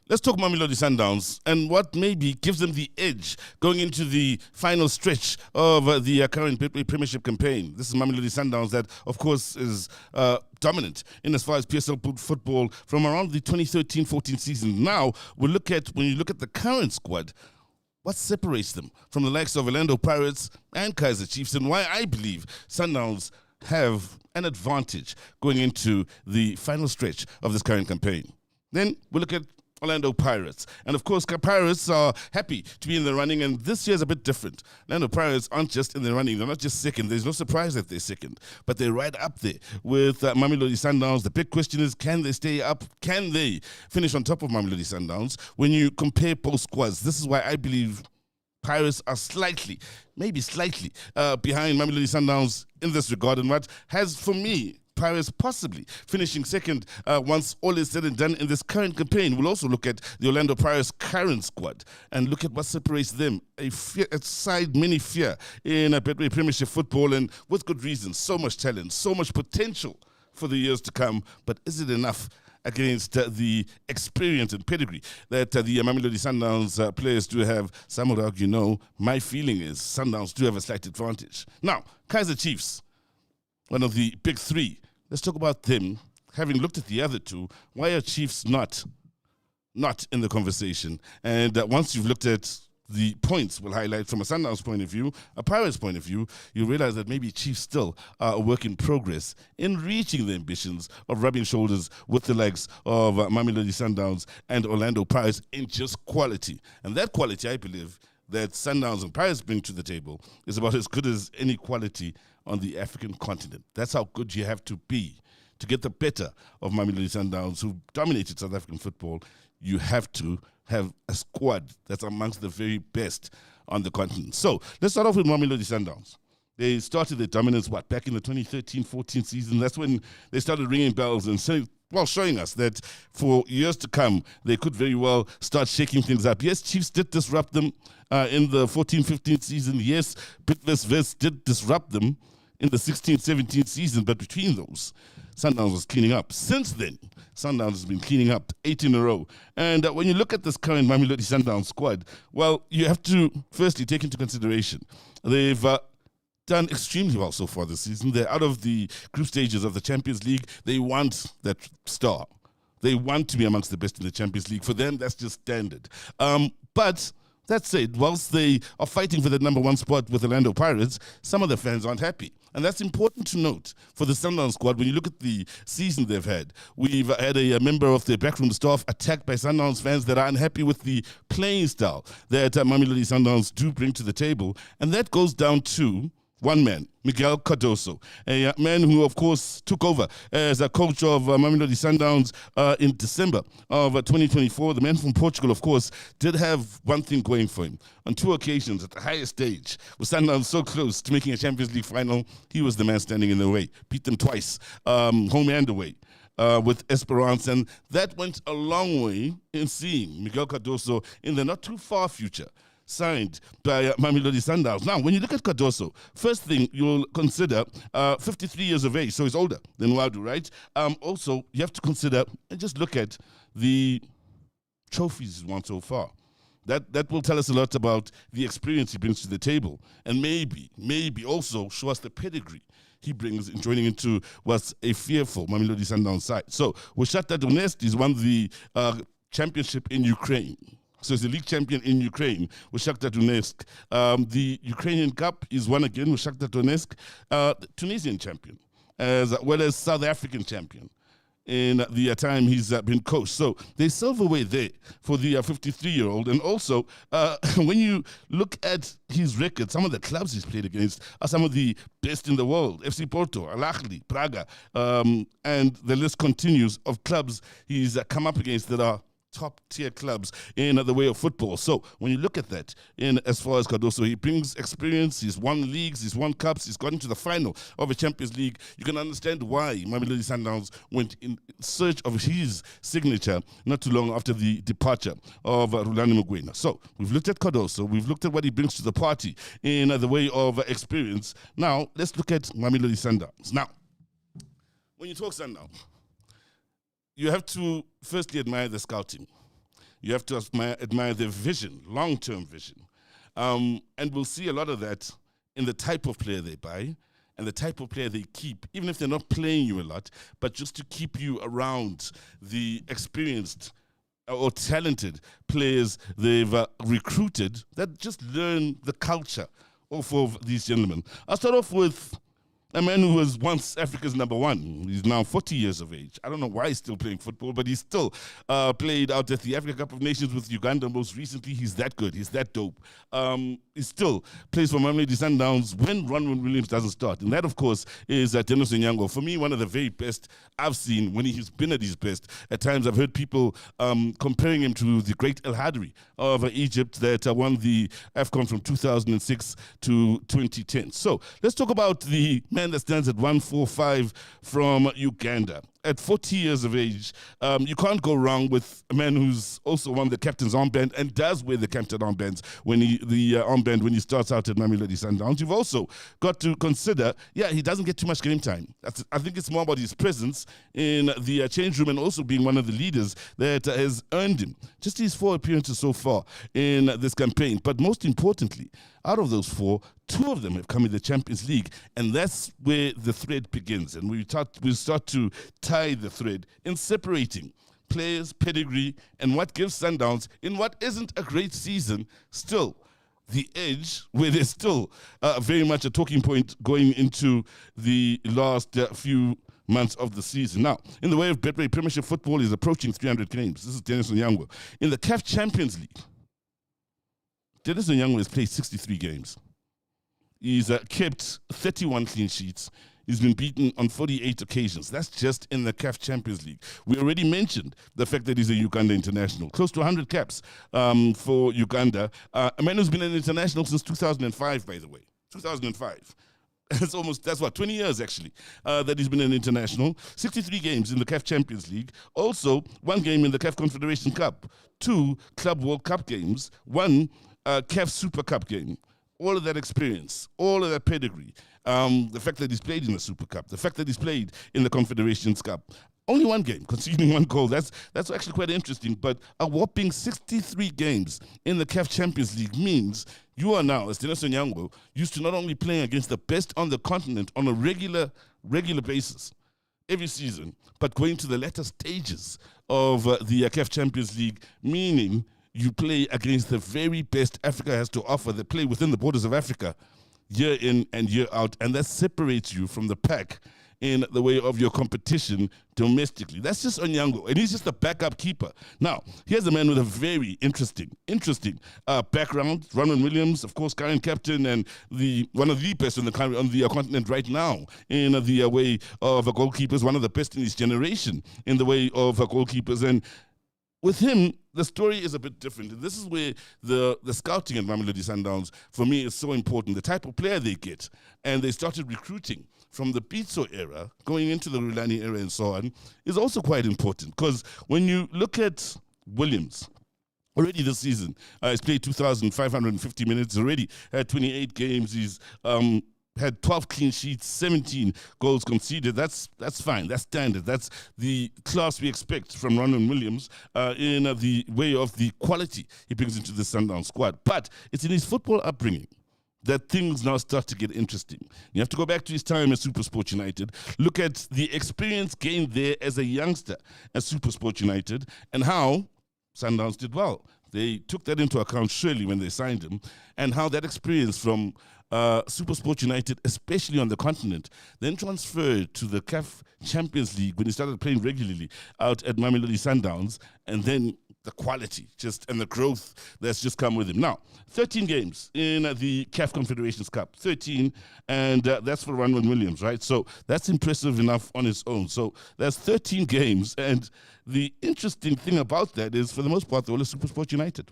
Let's talk Mamelodi Sundowns and what maybe gives them the edge going into the final stretch of the current Betway Premiership campaign. This is Mamelodi Sundowns that, of course, is dominant in as far as PSL football from around the 2013-14 season. Now, when you look at the current squad, what separates them from the likes of Orlando Pirates and Kaizer Chiefs, and why I believe Sundowns have an advantage going into the final stretch of this current campaign. Then we look at Orlando Pirates. And of course, Pirates are happy to be in the running, and this year is a bit different. Orlando Pirates aren't just in the running. They're not just second. There's no surprise that they're second, but they're right up there with Mamelodi Sundowns. The big question is, can they stay up? Can they finish on top of Mamelodi Sundowns? When you compare both squads, this is why I believe Pirates are maybe slightly behind Mamelodi Sundowns in this regard, and what has, for me, Pirates possibly finishing second once all is said and done in this current campaign. We'll also look at the Orlando Pirates' current squad and look at what separates them. A side many fear in a Betway Premiership football, and with good reason. So much talent, so much potential for the years to come. But is it enough against the experience and pedigree that the Mamelodi Sundowns players do have? Some would argue no. My feeling is Sundowns do have a slight advantage. Now, Kaizer Chiefs, one of the big three. Let's talk about them. Having looked at the other two, why are Chiefs not in the conversation? And once you've looked at the points, we'll highlight from a Sundowns point of view, a Pirates point of view, you realize that maybe Chiefs still are a work in progress in reaching the ambitions of rubbing shoulders with the likes of Mamelodi Sundowns and Orlando Pirates in just quality. And that quality, I believe, that Sundowns and Pirates bring to the table is about as good as any quality on the African continent. That's how good you have to be to get the better of Mamelodi Sundowns, who dominated South African football. You have to have a squad that's amongst the very best on the continent. So let's start off with Mamelodi Sundowns. They started their dominance, back in the 2013-14 season. That's when they started ringing bells and showing us that for years to come, they could very well start shaking things up. Yes, Chiefs did disrupt them in the 14-15 season. Yes, Bitvis did disrupt them in the 16-17 season, but between those, Sundowns was cleaning up. Since then, Sundowns has been cleaning up 8 in a row. And when you look at this current Mamelodi Sundowns squad, well, you have to firstly take into consideration they've done extremely well so far this season. They're out of the group stages of the Champions League. They want that star. They want to be amongst the best in the Champions League. For them, that's just standard. But that said, whilst they are fighting for the number one spot with Orlando Pirates, some of the fans aren't happy. And that's important to note for the Sundowns squad. When you look at the season they've had, we've had a member of the backroom staff attacked by Sundowns fans that are unhappy with the playing style that Mamelodi Sundowns do bring to the table. And that goes down to one man, Miguel Cardoso, a man who, of course, took over as a coach of Mamelodi Sundowns in December of 2024. The man from Portugal, of course, did have one thing going for him. On 2 occasions, at the highest stage, with Sundowns so close to making a Champions League final, he was the man standing in the way. Beat them twice, home and away. With Esperance, and that went a long way in seeing Miguel Cardoso in the not too far future signed by Mamelodi Sundowns. Now, when you look at Cardoso, first thing you'll consider 53 years of age, so he's older than Wadu, right? Also, you have to consider and just look at the trophies he's won so far. That will tell us a lot about the experience he brings to the table, and maybe also show us the pedigree he brings in joining into what's a fearful Mamelodi Sundowns side. So, Shakhtar Donetsk, he's won the championship in Ukraine. So he's the league champion in Ukraine with Shakhtar Donetsk. The Ukrainian Cup is won again with Shakhtar Donetsk. The Tunisian champion, as well as South African champion in the time he's been coached. So there's silverware there for the 53-year-old. And also, when you look at his record, some of the clubs he's played against are some of the best in the world. FC Porto, Al Ahly, Praga, and the list continues of clubs he's come up against that are top-tier clubs in the way of football. So when you look at that, in as far as Cardoso, he brings experience. He's won leagues, he's won cups, he's gotten to the final of a Champions League. You can understand why Mamelodi Sundowns went in search of his signature not too long after the departure of Rulani Mokoena. So we've looked at Cardoso, we've looked at what he brings to the party in the way of experience. Now let's look at Mamelodi Sundowns. Now, when you talk Sundowns, you have to firstly admire the scouting. You have to admire their vision, long-term vision. And we'll see a lot of that in the type of player they buy and the type of player they keep, even if they're not playing you a lot, but just to keep you around the experienced or talented players they've recruited that just learn the culture of these gentlemen. I'll start off with a man who was once Africa's number one. He's now 40 years of age. I don't know why he's still playing football, but he's still played out at the Africa Cup of Nations with Uganda most recently. He's that good. He's that dope. He still plays for Mamelodi Sundowns when Ronwen Williams doesn't start. And that, of course, is Dennis Onyango. For me, one of the very best I've seen when he's been at his best. At times, I've heard people comparing him to the great El Hadri of Egypt that won the AFCON from 2006 to 2010. So let's talk about the man that stands at 145 from Uganda. At 40 years of age, you can't go wrong with a man who's also won the captain's armband and does wear the captain armbands when he starts out at Mamelodi Sundowns. You've also got to consider, he doesn't get too much game time. I think it's more about his presence in the change room and also being one of the leaders that has earned him just his 4 appearances so far in this campaign. But most importantly, out of those 4, 2 of them have come in the Champions League, and that's where the thread begins. And we start to tie the thread in separating players, pedigree, and what gives Sundowns, in what isn't a great season, still the edge, where there's still very much a talking point going into the last few months of the season. Now, in the way of Betway Premiership football, is approaching 300 games. This is Dennis Onyango. In the CAF Champions League, Dennis Onyango has played 63 games. He's kept 31 clean sheets. He's been beaten on 48 occasions. That's just in the CAF Champions League. We already mentioned the fact that he's a Uganda international. Close to 100 caps for Uganda. A man who's been an international since 2005, by the way. 2005. That's 20 years actually, that he's been an international. 63 games in the CAF Champions League. Also, 1 game in the CAF Confederation Cup. 2 Club World Cup games. 1 CAF Super Cup game. All of that experience, all of that pedigree, the fact that he's played in the Super Cup, the fact that he's played in the Confederations Cup. Only 1 game, conceding 1 goal. That's actually quite interesting. But a whopping 63 games in the CAF Champions League means you are now, as Dennis Onyango, used to not only playing against the best on the continent on a regular basis every season, but going to the latter stages of the CAF Champions League, meaning you play against the very best Africa has to offer. They play within the borders of Africa year in and year out, and that separates you from the pack in the way of your competition domestically. That's just Onyango, and he's just a backup keeper. Now, here's a man with a very interesting background. Ronwen Williams, of course, current captain and one of the best on the continent right now in the way of goalkeepers, one of the best in his generation in the way of goalkeepers. And with him, the story is a bit different. And this is where the scouting at Mamelodi Sundowns, for me, is so important. The type of player they get. And they started recruiting from the Pitso era, going into the Rulani era and so on, is also quite important. Because when you look at Williams, already this season, he's played 2,550 minutes, already had 28 games. He's had 12 clean sheets, 17 goals conceded. That's fine. That's standard. That's the class we expect from Ronwen Williams in the way of the quality he brings into the Sundown squad. But it's in his football upbringing that things now start to get interesting. You have to go back to his time at SuperSport United, look at the experience gained there as a youngster at SuperSport United, and how Sundowns did well. They took that into account surely when they signed him, and how that experience from SuperSport United, especially on the continent, then transferred to the CAF Champions League when he started playing regularly out at Mamelodi Sundowns, and then the quality and the growth that's just come with him. Now, 13 games in the CAF Confederations Cup, 13, and that's for Ronwen Williams, right? So that's impressive enough on its own. So that's 13 games, and the interesting thing about that is, for the most part, they're all at SuperSport United.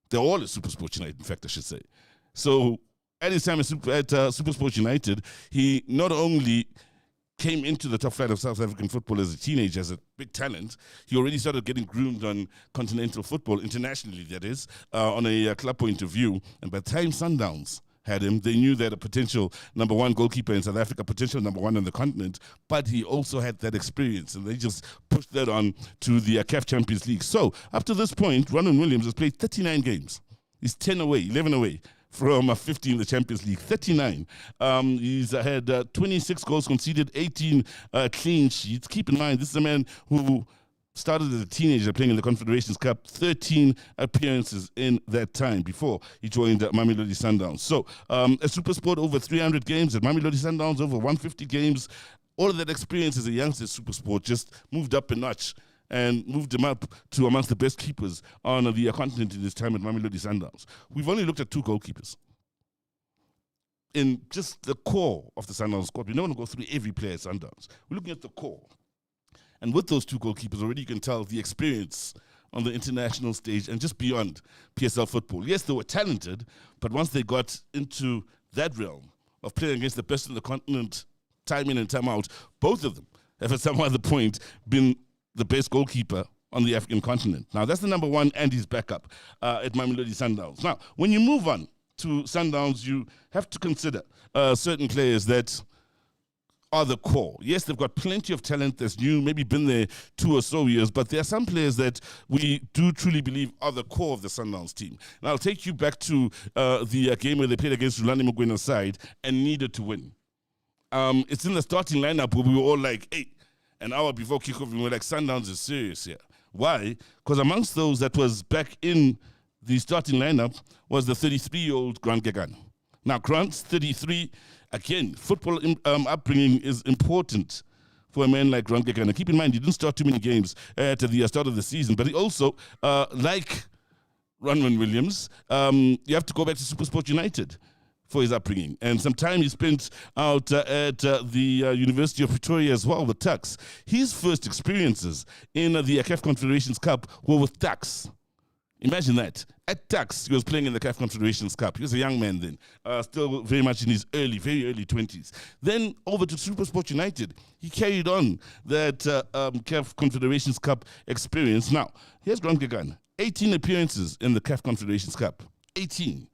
They're all at SuperSport United, in fact, I should say. So at his time at SuperSport United, he not only came into the top flight of South African football as a teenager, as a big talent, he already started getting groomed on continental football, internationally that is, on a club point of view. And by the time Sundowns had him. They knew that a potential number one goalkeeper in South Africa, potential number one on the continent, but he also had that experience, and they just pushed that on to the CAF Champions League. So up to this point, Ronwen Williams has played 39 games. He's 10 away, 11 away from 50 in the Champions League, 39. He's had 26 goals conceded, 18 clean sheets. Keep in mind, this is a man who started as a teenager playing in the Confederations Cup, 13 appearances in that time before he joined Mamelodi Sundowns. So a super sport, over 300 games at Mamelodi Sundowns, over 150 games. All of that experience as a youngster super sport just moved up a notch and moved him up to amongst the best keepers on the continent in his time at Mamelodi Sundowns. We've only looked at 2 goalkeepers in just the core of the Sundowns squad. We don't want to go through every player at Sundowns. We're looking at the core. And with those 2 goalkeepers, already you can tell the experience on the international stage and just beyond PSL football. Yes, they were talented, but once they got into that realm of playing against the best in the continent, time in and time out, both of them have at some other point been the best goalkeeper on the African continent. Now, that's the number one and his backup at Mamelodi Sundowns. Now, when you move on to Sundowns, you have to consider certain players that are the core. Yes, they've got plenty of talent that's new, maybe been there 2 or so years, but there are some players that we do truly believe are the core of the Sundowns team. And I'll take you back to the game where they played against Rulani Mogwena's side and needed to win. It's in the starting lineup where we were all like, hey, an hour before kickoff, we were like, Sundowns is serious here. Why? Because amongst those that was back in the starting lineup was the 33-year-old Grant Gegana. Now, Grant's 33. Again, football upbringing is important for a man like Grant Gegana. Keep in mind, he didn't start too many games at the start of the season, but he also, like Ronwen Williams, you have to go back to SuperSport United for his upbringing. And some time he spent out at the University of Pretoria as well with Tuks. His first experiences in the CAF Confederations Cup were with Tuks. Imagine that. At Tuks, he was playing in the CAF Confederations Cup. He was a young man then, still very much in his very early 20s. Then over to SuperSport United. He carried on that CAF Confederations Cup experience. Now, here's Grant Gegana. 18 appearances in the CAF Confederations Cup. 18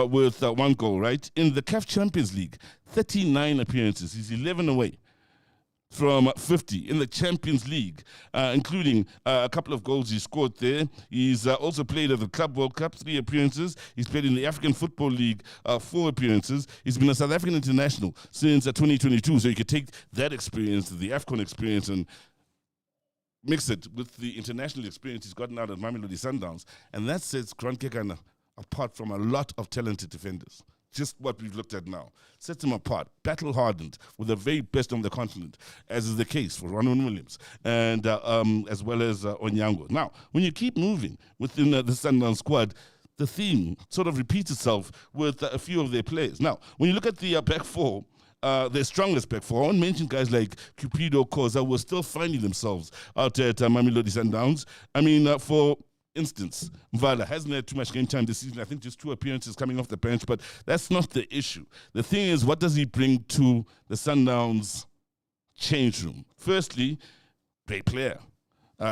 with 1 goal, right? In the CAF Champions League, 39 appearances. He's 11 away from 50 in the Champions League, including a couple of goals he scored there. He's also played at the Club World Cup, 3 appearances. He's played in the African Football League, 4 appearances. He's been a South African international since 2022. So you could take that experience, the AFCON experience, and mix it with the international experience he's gotten out of Mamelodi Sundowns. And that sets Grant Gegana apart from a lot of talented defenders. Just what we've looked at now. Sets him apart, battle-hardened, with the very best on the continent, as is the case for Ronwen Williams, and as well as Onyango. Now, when you keep moving within the Sundowns squad, the theme sort of repeats itself with a few of their players. Now, when you look at the back four, their strongest back four, I want to mention guys like Cupido, Koza, who are still finding themselves out at Mamelodi Sundowns. I mean, for instance, Mvala hasn't had too much game time this season. I think just 2 appearances coming off the bench, but that's not the issue. The thing is, what does he bring to the Sundowns change room? Firstly, great player,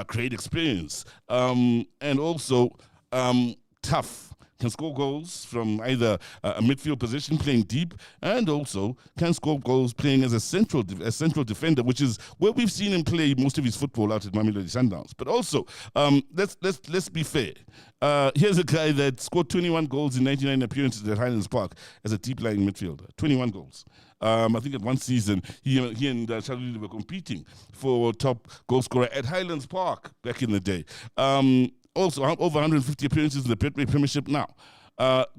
great experience, and also tough. Can score goals from either a midfield position, playing deep, and also can score goals playing as a central defender, which is where we've seen him play most of his football out at Mamelodi Sundowns. But also, let's be fair. Here's a guy that scored 21 goals in 99 appearances at Highlands Park as a deep-lying midfielder. 21 goals. I think at one season, he and Charlie were competing for top goal scorer at Highlands Park back in the day. Also, over 150 appearances in the Betway Premiership now.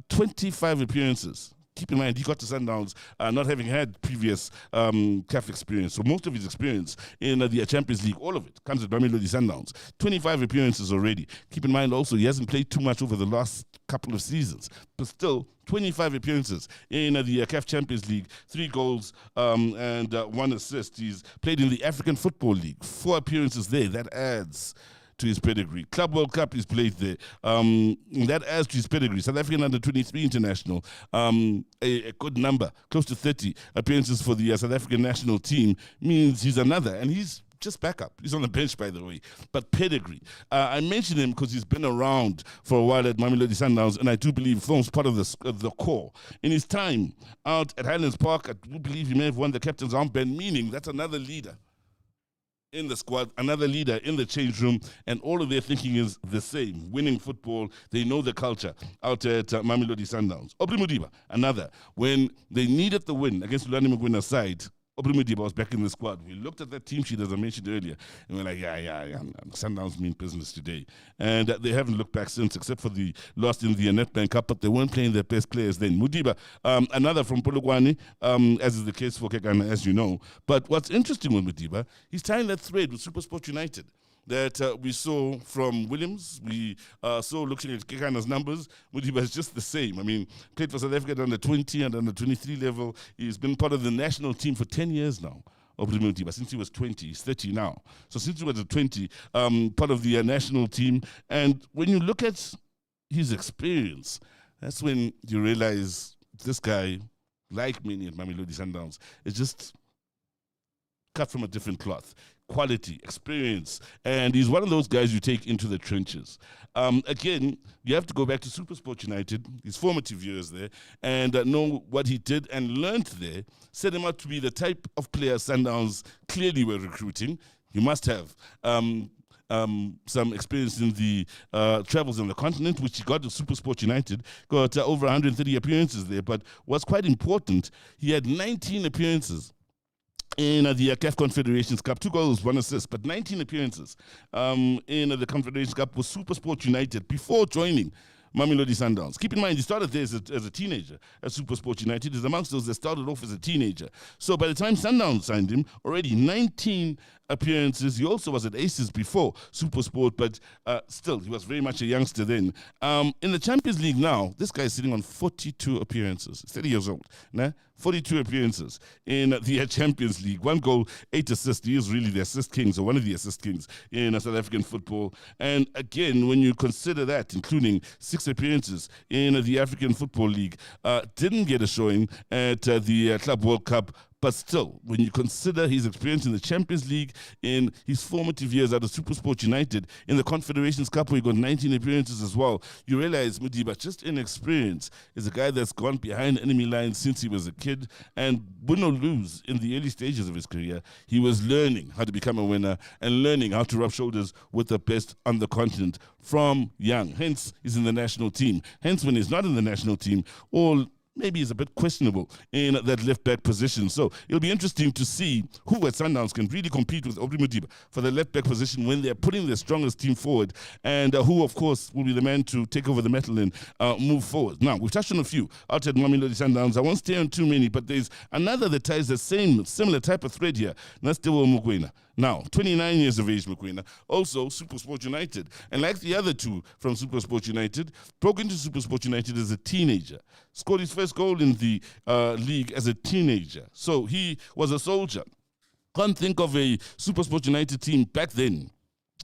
25 appearances. Keep in mind, he got to Sundowns not having had previous CAF experience. So most of his experience in the Champions League, all of it, comes at Mamelodi Sundowns. 25 appearances already. Keep in mind also, he hasn't played too much over the last couple of seasons. But still, 25 appearances in the CAF Champions League, 3 goals and 1 assist. He's played in the African Football League, 4 appearances there. That adds to his pedigree. Club World Cup he's played there. That adds to his pedigree. South African under-23 international, a good number, close to 30 appearances for the South African national team means he's another. And he's just backup. He's on the bench, by the way. But pedigree. I mention him because he's been around for a while at Mamelodi Sundowns, and I do believe forms part of the core. In his time out at Highlands Park, I do believe he may have won the captain's armband, meaning that's another leader in the squad, another leader in the change room, and all of their thinking is the same, winning football. They know the culture out at Mamelodi Sundowns. Aubrey Modiba, another. When they needed the win against Lulani Mugwena's side, Aubrey Modiba was back in the squad. We looked at that team sheet, as I mentioned earlier, and we're like, yeah. Sundowns mean business today. And they haven't looked back since, except for the loss in the Nedbank Cup, but they weren't playing their best players then. Modiba, another from Polokwane, as is the case for Kekana, as you know. But what's interesting with Modiba, he's tying that thread with SuperSport United that we saw from Williams. We saw, looking at Kekana's numbers, Modiba is just the same. I mean, played for South Africa at under 20 and under 23 level. He's been part of the national team for 10 years now. Aubrey Modiba, since he was 20, he's 30 now. So since he was at 20, part of the national team. And when you look at his experience, that's when you realize this guy, like many at Mamelodi Sundowns, is just cut from a different cloth. Quality, experience, and he's one of those guys you take into the trenches. Again, you have to go back to SuperSport United, his formative years there, and know what he did and learned there, set him up to be the type of player Sundowns clearly were recruiting. You must have some experience in the travels on the continent, which he got to SuperSport United, got over 130 appearances there. But what's quite important, he had 19 appearances in the CAF Confederations Cup, 2 goals, 1 assist, but 19 appearances in the Confederations Cup with SuperSport United before joining Mamelodi Sundowns. Keep in mind, he started there as a teenager at SuperSport United. He's amongst those that started off as a teenager. So by the time Sundowns signed him, already 19 appearances. He also was at Aces before SuperSport, but still, he was very much a youngster then. In the Champions League now, this guy is sitting on 42 appearances. He's 30 years old. Nah? 42 appearances in the Champions League. 1 goal, 8 assists. He is really the assist kings, or one of the assist kings in South African football. And again, when you consider that, including 6 appearances in the African Football League, didn't get a showing at the Club World Cup. But still, when you consider his experience in the Champions League, in his formative years out of SuperSport United, in the Confederations Cup where he got 19 appearances as well, you realize Modiba, just inexperience, is a guy that's gone behind enemy lines since he was a kid. And win or lose, in the early stages of his career, he was learning how to become a winner and learning how to rub shoulders with the best on the continent from young. Hence, he's in the national team. Hence, when he's not in the national team, all maybe is a bit questionable in that left-back position. So it'll be interesting to see who at Sundowns can really compete with Aubrey Modiba for the left-back position when they're putting their strongest team forward, and who, of course, will be the man to take over the metal and move forward. Now, we've touched on a few out at Mamelodi Sundowns. I won't stay on too many, but there's another that ties the similar type of thread here, and that's Dewo Mugwena. Now, 29 years of age, Mugwena, also SuperSport United. And like the other two from SuperSport United, broke into SuperSport United as a teenager. Scored his first goal in the league as a teenager. So he was a soldier. Can't think of a SuperSport United team back then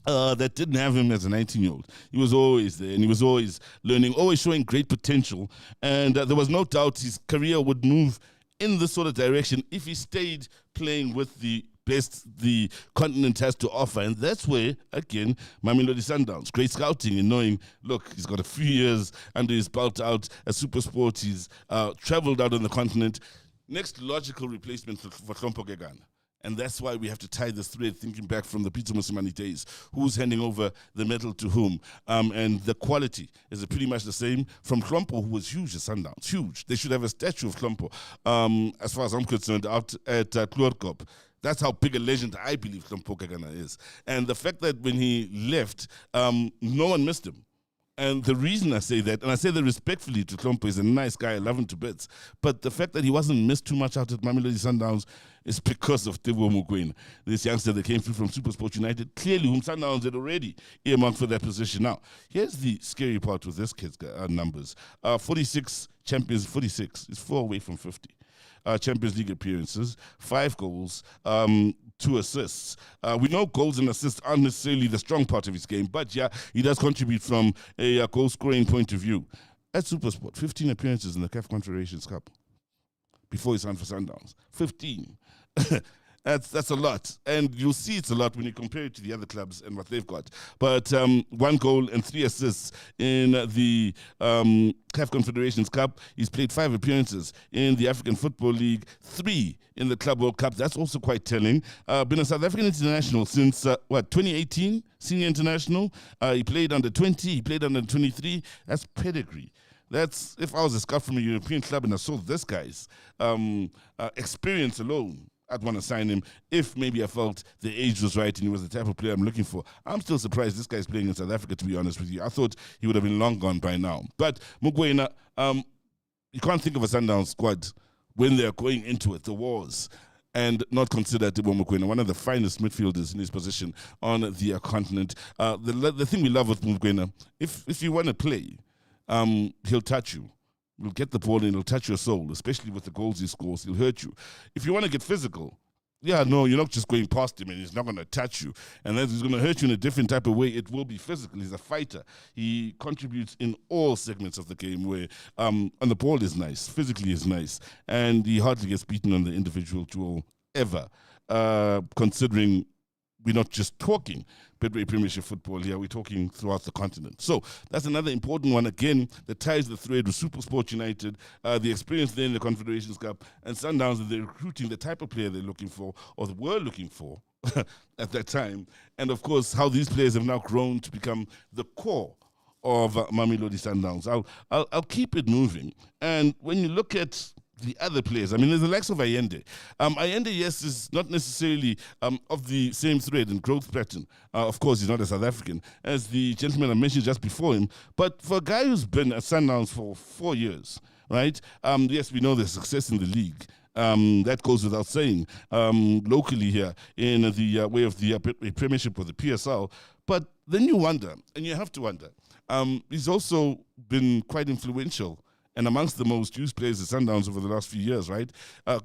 that didn't have him as a 19-year-old. He was always there, and he was always learning, always showing great potential. And there was no doubt his career would move in this sort of direction if he stayed playing with the best the continent has to offer. And that's where, again, Mamelodi Sundowns, great scouting and knowing, look, he's got a few years under his belt out at SuperSport. He's traveled out on the continent. Next logical replacement for Hlompo Kekana. And that's why we have to tie this thread, thinking back from the Peter Mosimane days. Who's handing over the medal to whom? And the quality is pretty much the same from Hlompo, who was huge at Sundowns. Huge. They should have a statue of Hlompo, as far as I'm concerned, out at Kloorkop. That's how big a legend I believe Hlompo Kekana is. And the fact that when he left, no one missed him. And the reason I say that, and I say that respectfully to Hlompo, he's a nice guy, I love him to bits, but the fact that he wasn't missed too much out at Mamelodi Sundowns is because of Dewo Mugwena, this youngster that came through from SuperSport United, clearly whom Sundowns had already earmarked for that position. Now, here's the scary part with this kid's numbers. 46 champions, 46 is 4 away from 50. Champions League appearances, 5 goals, 2 assists. We know goals and assists aren't necessarily the strong part of his game, but yeah, he does contribute from a goal-scoring point of view. At SuperSport, 15 appearances in the CAF Confederations Cup before he signed for Sundowns. 15. That's a lot, and you'll see it's a lot when you compare it to the other clubs and what they've got. But 1 goal and 3 assists in the CAF Confederations Cup. He's played 5 appearances in the African Football League, 3 in the Club World Cup. That's also quite telling. Been a South African international since 2018, senior international. He played under 20, he played under 23. That's pedigree. That's, if I was a scout from a European club and I saw this guy's experience alone, I'd want to sign him if maybe I felt the age was right and he was the type of player I'm looking for. I'm still surprised this guy's playing in South Africa, to be honest with you. I thought he would have been long gone by now. But Mokoena, you can't think of a Sundowns squad when they're going into it, the wars, and not consider Teboho Mokoena one of the finest midfielders in his position on the continent. The thing we love with Mokoena, if you want to play, he'll touch you. He'll get the ball and he'll touch your soul, especially with the goals he scores. He'll hurt you. If you want to get physical, you're not just going past him and he's not going to touch you. And then he's going to hurt you in a different type of way. It will be physical. He's a fighter. He contributes in all segments of the game where on the ball is nice, physically is nice, and he hardly gets beaten on the individual duel ever, considering we're not just talking Betway Premiership football here, we're talking throughout the continent. So that's another important one, again, that ties the thread with SuperSport United, the experience there in the Confederations Cup, and Sundowns, that they're recruiting the type of player they're looking for, or they were looking for at that time. And of course, how these players have now grown to become the core of Mamelodi Sundowns. I'll keep it moving. And when you look at the other players, I mean, there's the likes of Allende. Allende, yes, is not necessarily of the same thread and growth pattern. Of course, he's not a South African, as the gentleman I mentioned just before him. But for a guy who's been at Sundowns for 4 years, right? Yes, we know the success in the league. That goes without saying, locally here in the way of the Premiership or the PSL. But then you wonder, and you have to wonder, he's also been quite influential and amongst the most used players at Sundowns over the last few years, right?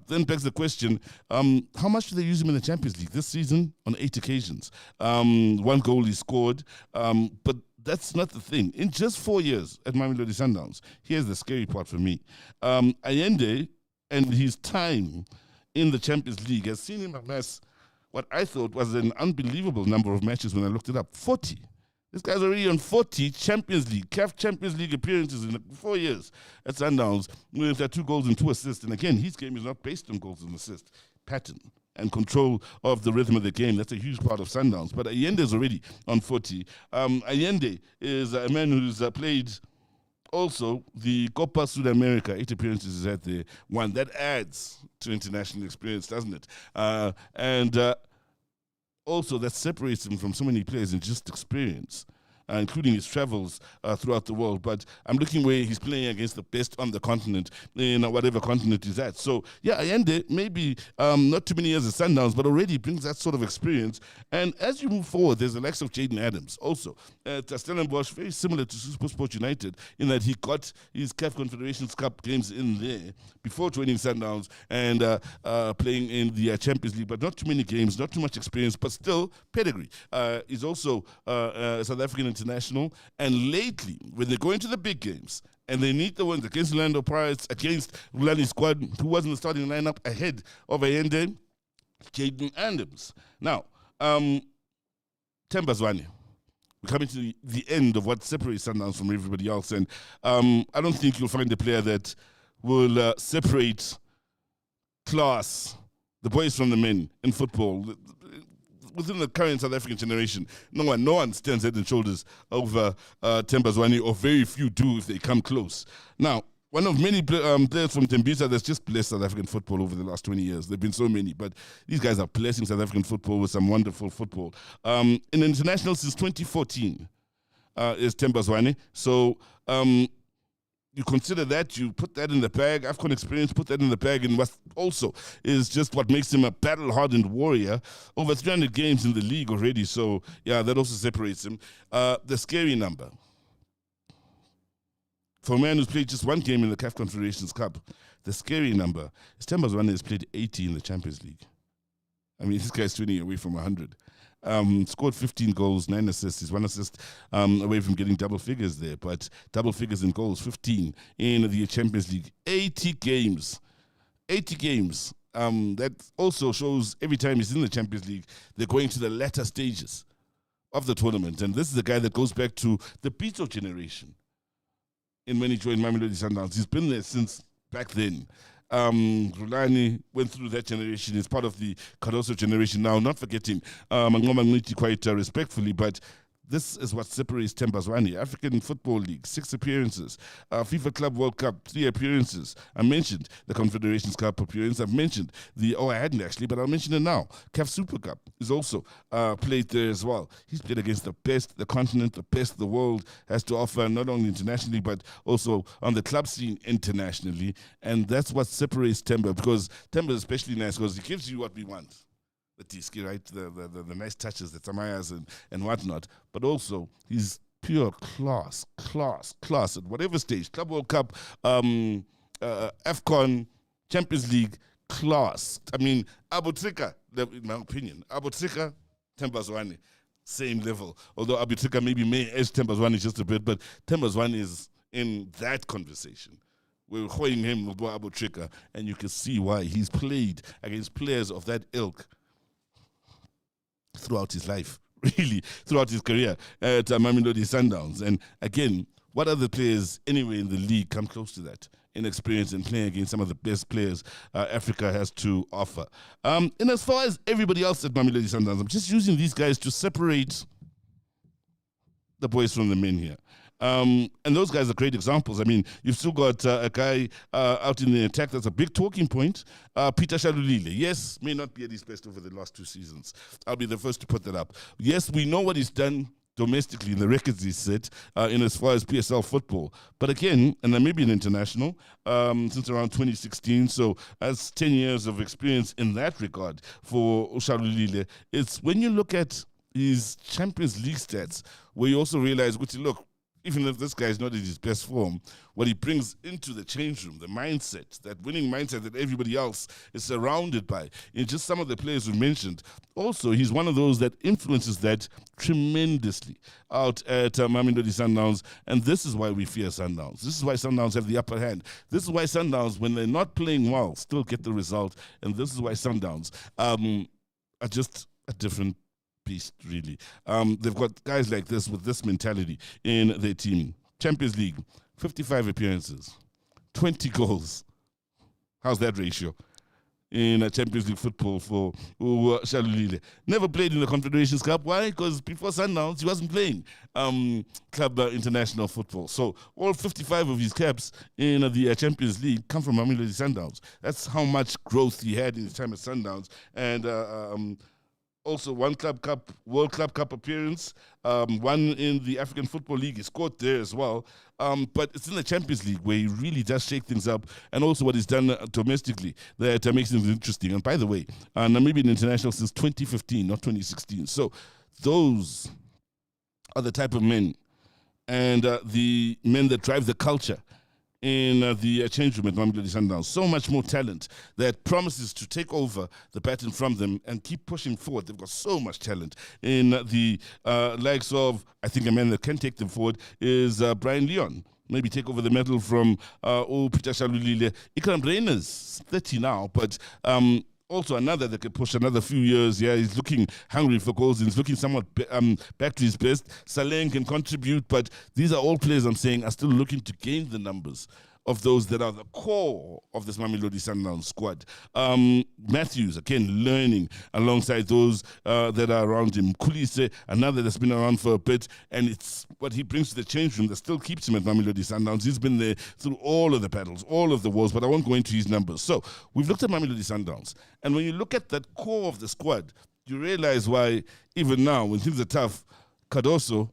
Then begs the question, how much do they use him in the Champions League this season? On 8 occasions. 1 goal he scored, but that's not the thing. In just 4 years at Mamelodi Sundowns, here's the scary part for me. Allende and his time in the Champions League has seen him amass what I thought was an unbelievable number of matches when I looked it up, 40. This guy's already on 40 Champions League, CAF Champions League appearances in 4 years at Sundowns with 2 goals and 2 assists. And again, his game is not based on goals and assists, pattern and control of the rhythm of the game. That's a huge part of Sundowns. But Allende is already on 40. Allende is a man who's played also the Copa Sudamerica, 8 appearances is at the one. That adds to international experience, doesn't it? Also, that separates him from so many players in just experience, including his travels throughout the world. But I'm looking where he's playing against the best on the continent, in whatever continent he's at. So, yeah, Allende, maybe not too many years at Sundowns, but already brings that sort of experience. And as you move forward, there's the likes of Jaden Adams also. At Stellenbosch, very similar to SuperSport United in that he got his CAF Confederations Cup games in there before joining Sundowns and playing in the Champions League, but not too many games, not too much experience, but still pedigree. He's also a South African international, and lately, when they go into the big games and they need the ones against Orlando Pirates, against Rulani's squad, who was in the starting lineup ahead of Allende, Jaden Adams. Now, Themba Zwane. We're coming to the end of what separates Sundowns from everybody else, and I don't think you'll find a player that will separate class, the boys from the men in football. Within the current South African generation, no one stands head and shoulders over Themba Zwane, or very few do if they come close. Now, one of many players from Tembisa that's just blessed South African football over the last 20 years. There have been so many, but these guys are blessing South African football with some wonderful football. In international since 2014 is Themba Zwane. So you consider that, you put that in the bag, AFCON experience, put that in the bag, and what also is just what makes him a battle-hardened warrior. Over 300 games in the league already, so yeah, that also separates him. The scary number. For a man who's played just 1 game in the CAF Confederations Cup, the scary number is Themba Zwane has played 80 in the Champions League. I mean, this guy's 20 away from 100. Scored 15 goals, 9 assists. He's 1 assist away from getting double figures there, but double figures in goals, 15 in the Champions League. 80 games. 80 games That also shows every time he's in the Champions League, they're going to the latter stages of the tournament. And this is the guy that goes back to the Pito generation in when he joined Mamelodi Sundowns. He's been there since back then. Rulani went through that generation. He's part of the Cardoso generation now, not forgetting Mangoma Ngwiti quite respectfully, but this is what separates Themba Zwane. African Football League, 6 appearances. FIFA Club World Cup, 3 appearances. I mentioned the Confederations Cup appearance. I've mentioned I hadn't actually, but I'll mention it now. CAF Super Cup is also played there as well. He's played against the best the continent, the best the world has to offer, not only internationally, but also on the club scene internationally. And that's what separates Themba, because Themba is especially nice because he gives you what we want. The Tiski, right? The nice touches, the Tamayas and whatnot. But also, he's pure class at whatever stage. Club World Cup, AFCON, Champions League, class. I mean, Abu Trika, in my opinion, Abu Trika, Themba Zwane, same level. Although Abu Trika maybe may edge Themba Zwane just a bit, but Themba Zwane is in that conversation. We're holding him with Abu Trika, and you can see why he's played against players of that ilk throughout his life, really, throughout his career at Mamelodi Sundowns. And again, what other players anyway in the league come close to that in experience and playing against some of the best players Africa has to offer? And as far as everybody else at Mamelodi Sundowns, I'm just using these guys to separate the boys from the men here. And those guys are great examples. I mean, you've still got a guy out in the attack that's a big talking point, Peter Shalulile. Yes, may not be at his best over the last 2 seasons. I'll be the first to put that up. Yes, we know what he's done domestically, the records he's set in as far as PSL football. But again, and Namibian international since around 2016, so that's 10 years of experience in that regard for Shalulile. It's when you look at his Champions League stats where you also realize, look, even if this guy is not in his best form, what he brings into the change room, the mindset, that winning mindset that everybody else is surrounded by, in just some of the players we mentioned. Also, he's one of those that influences that tremendously out at Mamelodi Sundowns, and this is why we fear Sundowns. This is why Sundowns have the upper hand. This is why Sundowns, when they're not playing well, still get the result, and this is why Sundowns are just a different beast, really. They've got guys like this with this mentality in their team. Champions League, 55 appearances, 20 goals. How's that ratio in a Champions League football for Shalulile? Never played in the Confederations Cup. Why? Because before Sundowns, he wasn't playing club international football. So all 55 of his caps in the Champions League come from Mamelodi Sundowns. That's how much growth he had in his time at Sundowns. And also, one Club Cup, World Club Cup appearance, one in the African Football League. He scored there as well. But it's in the Champions League where he really does shake things up, and also what he's done domestically that makes things interesting. And by the way, Namibian international since 2015, not 2016. So those are the type of men and the men that drive the culture in the change room at Mamelodi Sundowns. So much more talent that promises to take over the baton from them and keep pushing forward. They've got so much talent in the likes of, I think a man that can take them forward is Brian Leon. Maybe take over the medal from Peter Shalulile. Ikram Reyners, 30 now, but also another that can push another few years. Yeah, he's looking hungry for goals and he's looking somewhat back to his best. Saleng can contribute, but these are all players I'm saying are still looking to gain the numbers of those that are the core of this Mamelodi Sundowns squad. Matthews, again, learning alongside those that are around him. Kulise, another that's been around for a bit, and it's what he brings to the change room that still keeps him at Mamelodi Sundowns. He's been there through all of the battles, all of the wars, but I won't go into his numbers. So we've looked at Mamelodi Sundowns, and when you look at that core of the squad, you realize why even now, when things are tough, Cardoso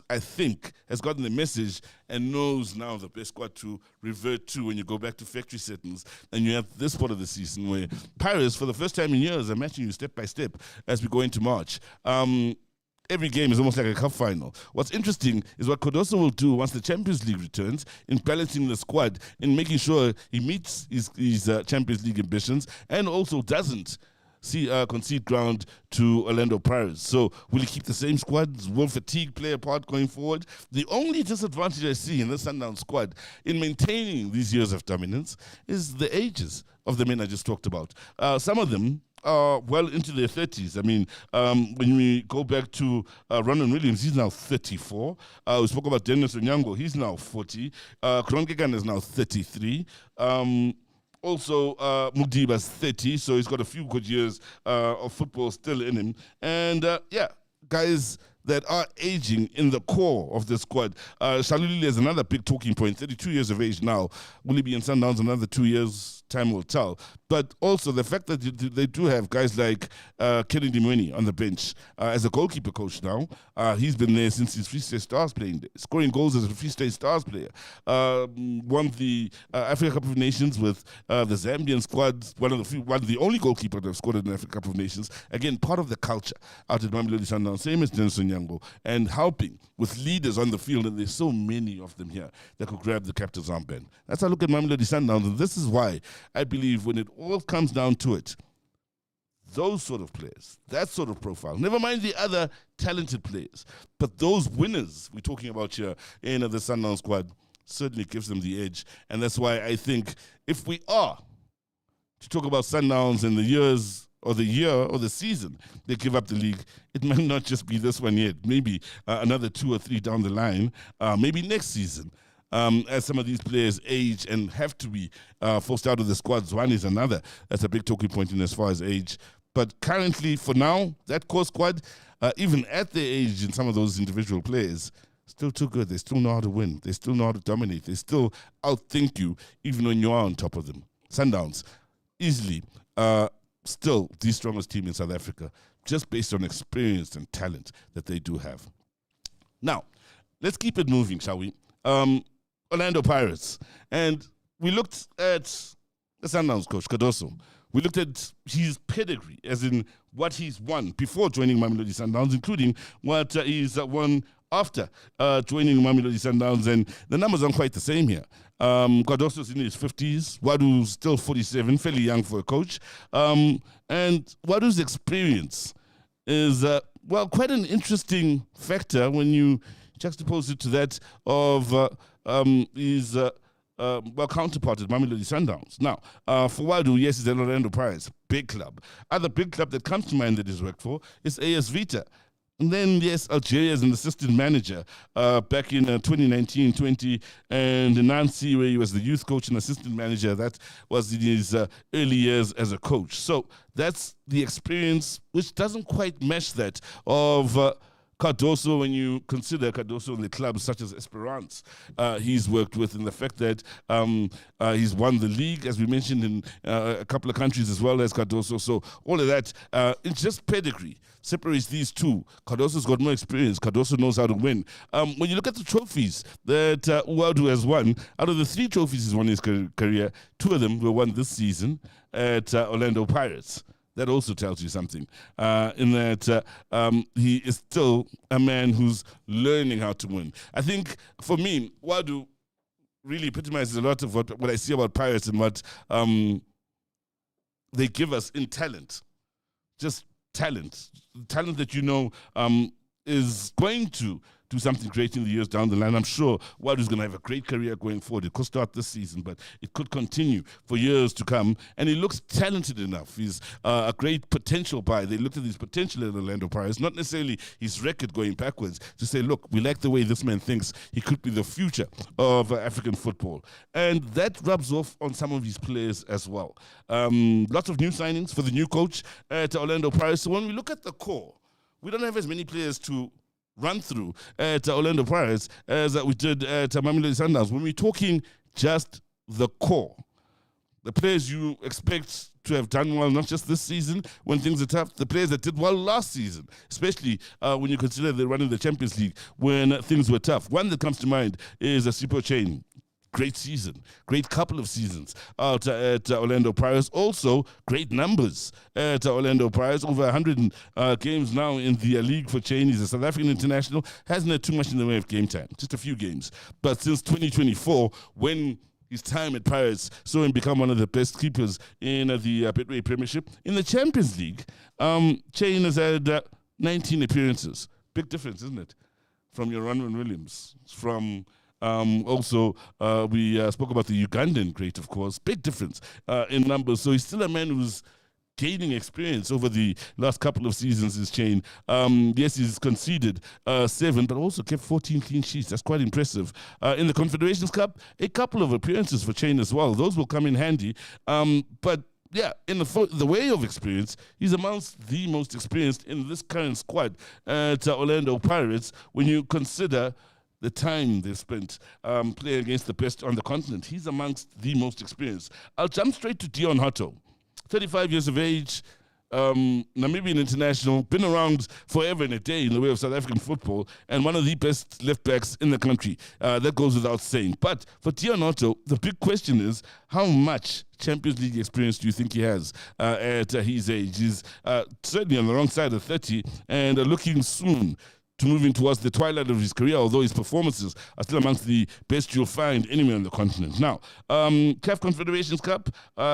I think, has gotten the message and knows now the best squad to revert to when you go back to factory settings. And you have this part of the season where Pirates, for the first time in years, are matching you step by step as we go into March. Every game is almost like a cup final. What's interesting is what Cardoso will do once the Champions League returns in balancing the squad, in making sure he meets his Champions League ambitions and also doesn't concede ground to Orlando Pirates. So will he keep the same squad? Will fatigue play a part going forward? The only disadvantage I see in the Sundowns squad in maintaining these years of dominance is the ages of the men I just talked about. Some of them are well into their 30s. I mean, when we go back to Ronan Williams, he's now 34. We spoke about Dennis Onyango, he's now 40. Kronkekan is now 33. Also, Mudiba's 30, so he's got a few good years of football still in him. And yeah, guys that are aging in the core of the squad. Shalulile is another big talking point, 32 years of age now. Will he be in Sundowns another 2 years? Time will tell. But also the fact that they do have guys like Kennedy Mweni on the bench as a goalkeeper coach now. He's been there since his Free State Stars playing day, scoring goals as a Free State Stars player. Won the Africa Cup of Nations with the Zambian squad, one of the only goalkeeper that have scored in the Africa Cup of Nations. Again, part of the culture out at Mamelodi Sundowns, same as Dennis Onyango, and helping with leaders on the field, and there's so many of them here that could grab the captain's armband. That's how I look at Mamelodi Sundowns, and this is why I believe when it all comes down to it, those sort of players, that sort of profile, never mind the other talented players, but those winners we're talking about here in the Sundowns squad certainly gives them the edge. And that's why I think if we are to talk about Sundowns in the years or the year or the season they give up the league, it might not just be this one yet, maybe another 2 or 3 down the line, maybe next season. As some of these players age and have to be forced out of the squads. One is another. That's a big talking point in as far as age. But currently, for now, that core squad, even at their age in some of those individual players, still too good. They still know how to win. They still know how to dominate. They still outthink you, even when you are on top of them. Sundowns, easily, still the strongest team in South Africa, just based on experience and talent that they do have. Now, let's keep it moving, shall we? Orlando Pirates. And we looked at the Sundowns coach, Cardoso. We looked at his pedigree, as in what he's won before joining Mamelodi Sundowns, including what he's won after joining Mamelodi Sundowns. And the numbers aren't quite the same here. Cardoso's in his 50s. Wadu's still 47, fairly young for a coach. And Wadu's experience is, well, quite an interesting factor when you juxtapose it to that of his counterpart at Mamelodi Sundowns. Now, for Wadu, yes, he's an Orlando Pirates, big club. Other big club that comes to mind that he's worked for is AS Vita. And then, yes, Algeria as an assistant manager back in 2019-20, and in Nancy, where he was the youth coach and assistant manager. That was in his early years as a coach. So that's the experience, which doesn't quite match that of Cardoso, when you consider Cardoso in the clubs such as Esperance he's worked with, and the fact that he's won the league, as we mentioned, in a couple of countries as well as Cardoso. So all of that, it's just pedigree separates these two. Cardoso's got more experience. Cardoso knows how to win. When you look at the trophies that Wadu has won, out of the 3 trophies he's won in his career, 2 of them were won this season at Orlando Pirates. That also tells you something, in that he is still a man who's learning how to win. I think, for me, Wadu really epitomizes a lot of what I see about Pirates and what they give us in talent. Just talent. Talent that you know is going to do something great in the years down the line. I'm sure Wadu's going to have a great career going forward. It could start this season, but it could continue for years to come. And he looks talented enough. He's a great potential buy. They looked at his potential in Orlando Pirates, not necessarily his record going backwards, to say, look, we like the way this man thinks. He could be the future of African football. And that rubs off on some of his players as well. Lots of new signings for the new coach at Orlando Pirates. So when we look at the core, we don't have as many players to run through at Orlando Pirates as we did at Mamelodi Sundowns. When we're talking just the core, the players you expect to have done well, not just this season when things are tough, the players that did well last season, especially when you consider they're running the Champions League when things were tough. One that comes to mind is Sipho Chain. Great season, great couple of seasons out at Orlando Pirates. Also, great numbers at Orlando Pirates. Over 100 games now in the league for Chain. He's a South African international. Hasn't had too much in the way of game time, just a few games. But since 2024, when his time at Pirates saw him become one of the best keepers in the Betway Premiership. In the Champions League, Chain has had 19 appearances. Big difference, isn't it? From your Ronwen Williams. From also, we spoke about the Ugandan great, of course. Big difference in numbers. So he's still a man who's gaining experience over the last couple of seasons, his Chain. Yes, he's conceded 7, but also kept 14 clean sheets. That's quite impressive. In the Confederations Cup, a couple of appearances for Chain as well. Those will come in handy. But yeah, in the way of experience, he's amongst the most experienced in this current squad at Orlando Pirates when you consider the time they've spent playing against the best on the continent. He's amongst the most experienced. I'll jump straight to Dion Hotto. 35 years of age, Namibian international, been around forever and a day in the way of South African football, and one of the best left backs in the country. That goes without saying. But for Dion Hotto, the big question is, how much Champions League experience do you think he has at his age? He's certainly on the wrong side of 30 and looking soon to moving towards the twilight of his career, although his performances are still amongst the best you'll find anywhere on the continent. Now, CAF Confederations Cup,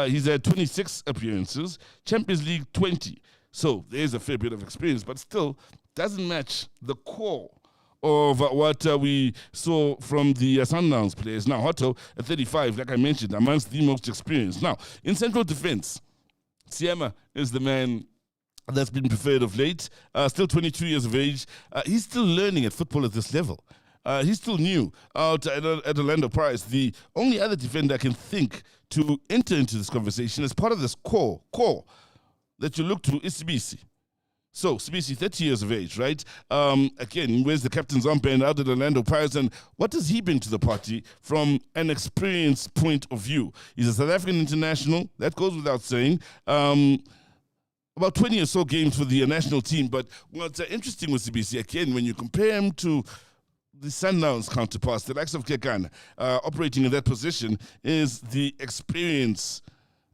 he's had 26 appearances, Champions League 20. So there's a fair bit of experience, but still doesn't match the core of what we saw from the Sundowns players. Now, Hotto at 35, like I mentioned, amongst the most experienced. Now, in central defense, Siema is the man that's been preferred of late, still 22 years of age. He's still learning at football at this level. He's still new out at Orlando Pirates. The only other defender I can think to enter into this conversation as part of this core that you look to is Sibisi. So, Sibisi, 30 years of age, right? Again, where's the captain's armband out at Orlando Pirates, and what does he bring to the party from an experience point of view? He's a South African international, that goes without saying. About 20 or so games for the national team, but what's interesting with CBC, again, when you compare him to the Sundowns counterparts, the likes of Kekana, operating in that position, is the experience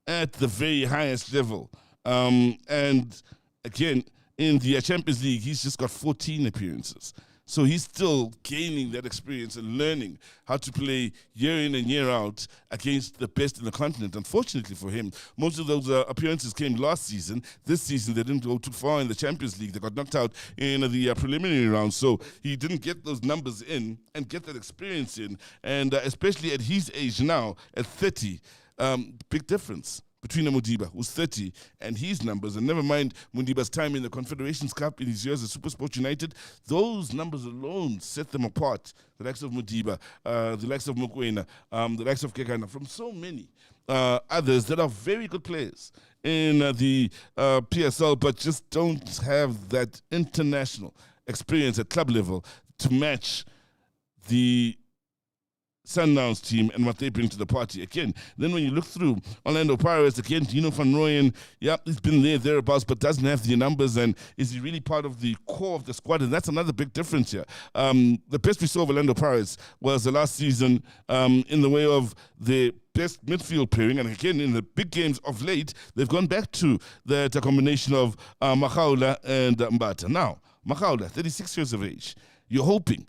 at the very highest level. And again, in the Champions League, he's just got 14 appearances. So he's still gaining that experience and learning how to play year in and year out against the best in the continent. Unfortunately for him, most of those appearances came last season. This season, they didn't go too far in the Champions League. They got knocked out in the preliminary round. So he didn't get those numbers in and get that experience in. And especially at his age now, at 30, big difference between Mudiba, who's 30, and his numbers, and never mind Mudiba's time in the Confederations Cup in his years at SuperSport United, those numbers alone set them apart. The likes of Mudiba, the likes of Mokoena, the likes of Kekana, from so many others that are very good players in the PSL, but just don't have that international experience at club level to match the Sundowns team and what they bring to the party. Again, then when you look through Orlando Pirates, again, Dino van Rooyen, yeah, he's been thereabouts, but doesn't have the numbers, and is he really part of the core of the squad? And that's another big difference here. The best we saw of Orlando Pirates was the last season in the way of the best midfield pairing, and again, in the big games of late, they've gone back to that combination of Makhaula and Mbata. Now, Makhaula, 36 years of age, you're hoping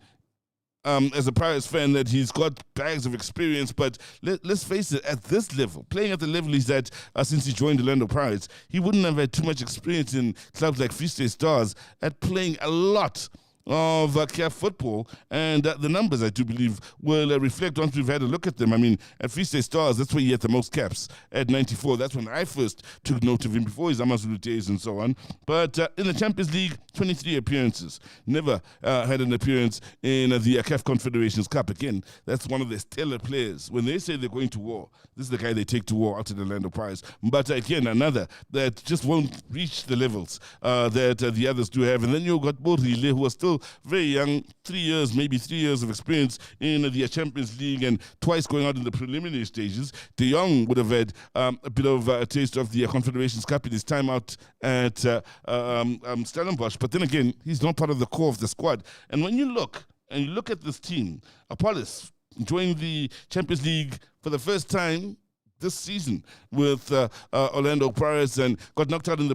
as a Pirates fan that he's got bags of experience, but let's face it, at this level, playing at the level he's at since he joined the Orlando Pirates, he wouldn't have had too much experience in clubs like Free State Stars at playing a lot of CAF football, and the numbers, I do believe, will reflect once we've had a look at them. I mean, at Free State Stars, that's where he had the most caps, at 94. That's when I first took note of him, before his Amazulu days and so on. But in the Champions League, 23 appearances. Never had an appearance in the CAF Confederations Cup. Again, that's one of the stellar players. When they say they're going to war, this is the guy they take to war out of the Orlando Pirates. But again, another that just won't reach the levels that the others do have. And then you've got Borile, who are still very young, 3 years, maybe 3 years of experience in the Champions League and twice going out in the preliminary stages. De Jong would have had a bit of a taste of the Confederations Cup in his time out at Stellenbosch. But then again, he's not part of the core of the squad. And when you look at this team, Apollos enjoying the Champions League for the first time, this season with Orlando Pirates and got knocked out in the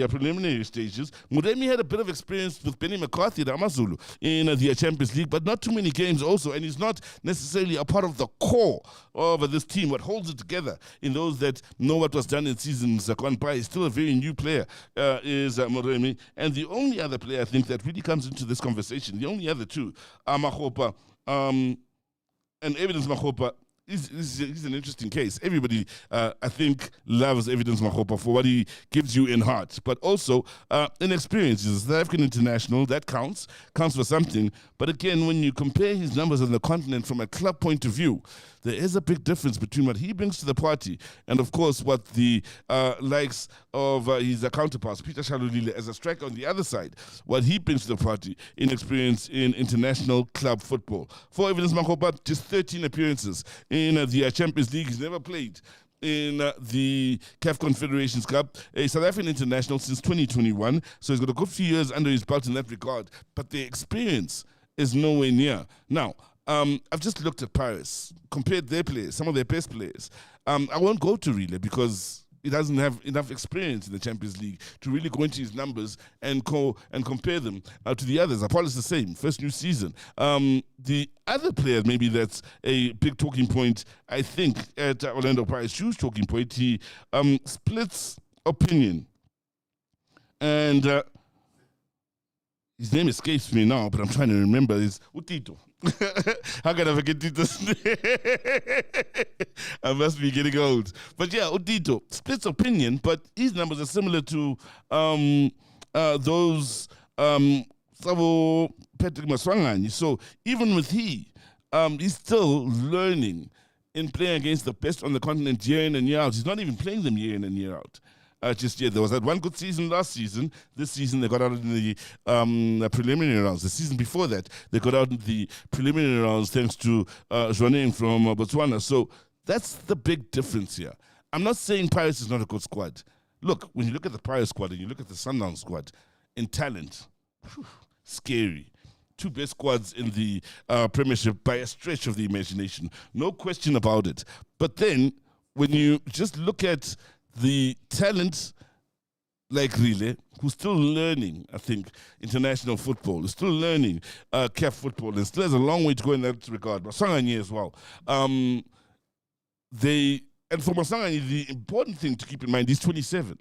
preliminary stages. Mudemi had a bit of experience with Benny McCarthy at Amazulu in the Champions League, but not too many games also, and he's not necessarily a part of the core of this team. What holds it together in those that know what was done in seasons gone by. He's still a very new player, is Mudemi, and the only other player I think that really comes into this conversation, the only other two are Makgopa and Evidence Makgopa. He's an interesting case. Everybody, I think, loves Evidence Makgopa for what he gives you in heart, but also in experience. He's a South African international. That counts for something. But again, when you compare his numbers on the continent from a club point of view, there is a big difference between what he brings to the party and, of course, what the likes of his counterparts, Peter Shalulile, as a striker on the other side, what he brings to the party in experience in international club football. For Evidence Makgopa, just 13 appearances in the Champions League. He's never played in the CAF Confederations Cup, a South African international since 2021, so he's got a good few years under his belt in that regard, but the experience is nowhere near. Now, I've just looked at Paris, compared their players, some of their best players. I won't go to Relay because he doesn't have enough experience in the Champions League to really go into his numbers and compare them to the others. Apollo's the same, first new season. The other player, maybe that's a big talking point, I think, at Orlando Pirates, huge talking point, he splits opinion. And his name escapes me now, but I'm trying to remember. It's Utito. How can I forget Tito's name? I must be getting old. But yeah, Utito splits opinion, but his numbers are similar to those Savo Patrick Maswangani. So even with he's still learning in playing against the best on the continent year in and year out. He's not even playing them year in and year out. Just yet. There was that one good season last season. This season they got out in the preliminary rounds. The season before that, they got out in the preliminary rounds thanks to Joanne from Botswana. So that's the big difference here. I'm not saying Pirates is not a good squad. Look, when you look at the Pirates squad and you look at the Sundowns squad, in talent, scary. Two best squads in the Premiership by a stretch of the imagination. No question about it. But then, when you just look at the talent like Relay, who's still learning, I think, international football, is still learning CAF football, and still has a long way to go in that regard. Masangani as well. And for Masangani, the important thing to keep in mind, he's 27.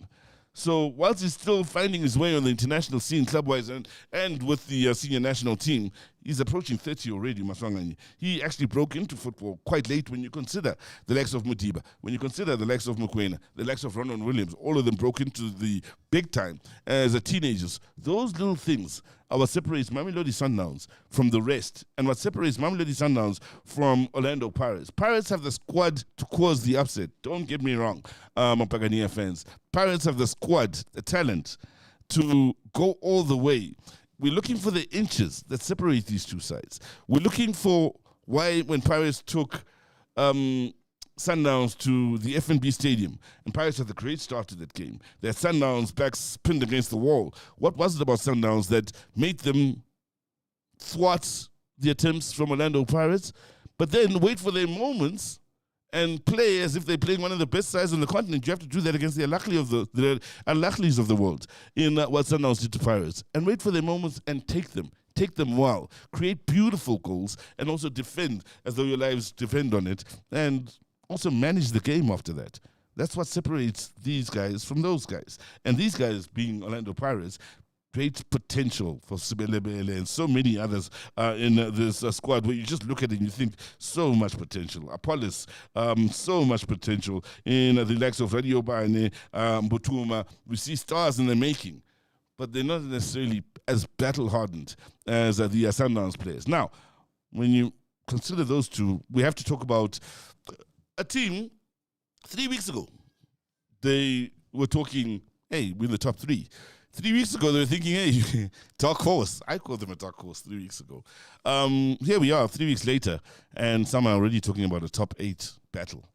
So whilst he's still finding his way on the international scene, club-wise, and with the senior national team, he's approaching 30 already, Maswangani. He actually broke into football quite late when you consider the likes of Modiba, when you consider the likes of Mokoena, the likes of Ronan Williams. All of them broke into the big time as teenagers. Those little things are what separates Mamelodi Sundowns from the rest, and what separates Mamelodi Sundowns from Orlando Pirates. Pirates have the squad to cause the upset. Don't get me wrong, Buccaneers fans. Pirates have the squad, the talent, to go all the way. We're looking for the inches that separate these two sides. We're looking for why when Pirates took Sundowns to the FNB Stadium, and Pirates had a great start to that game. Their Sundowns backs pinned against the wall. What was it about Sundowns that made them thwart the attempts from Orlando Pirates, but then wait for their moments and play as if they're playing one of the best sides on the continent? You have to do that against the Al-Ahlis of the world in what Sundowns did to Pirates, and wait for their moments and take them well, create beautiful goals, and also defend as though your lives depend on it, and also manage the game after that. That's what separates these guys from those guys. And these guys, being Orlando Pirates, great potential for Sibelebele and so many others in this squad, where you just look at it and you think, so much potential. Apollos, so much potential in the likes of Radio Bane, Mbutuma. We see stars in the making, but they're not necessarily as battle-hardened as the Sundowns players. Now, when you consider those two, we have to talk about a team 3 weeks ago. They were talking, hey, we're in the top three. 3 weeks ago, they were thinking, hey, dark horse. I called them a dark horse 3 weeks ago. Here we are, 3 weeks later, and some are already talking about a top 8 battle.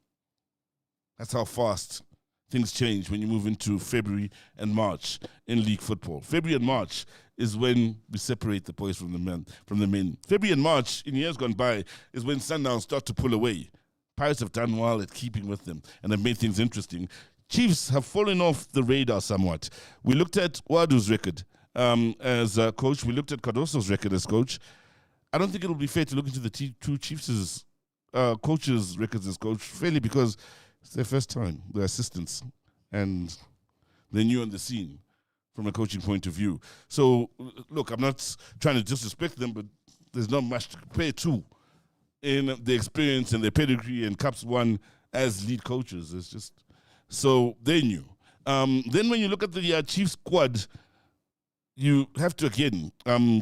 That's how fast things change when you move into February and March in league football. February and March is when we separate the boys from the men. February and March, in years gone by, is when Sundowns start to pull away. Pirates have done well at keeping with them and have made things interesting. Chiefs have fallen off the radar somewhat. We looked at Wadu's record as a coach. We looked at Cardoso's record as coach. I don't think it'll be fair to look into the two Chiefs' coaches' records as coach, fairly, because it's their first time. They're assistants, and they're new on the scene from a coaching point of view. So, look, I'm not trying to disrespect them, but there's not much to compare to in the experience and their pedigree and cups won as lead coaches. It's just so they're new. Then when you look at the Chiefs squad, you have to, again,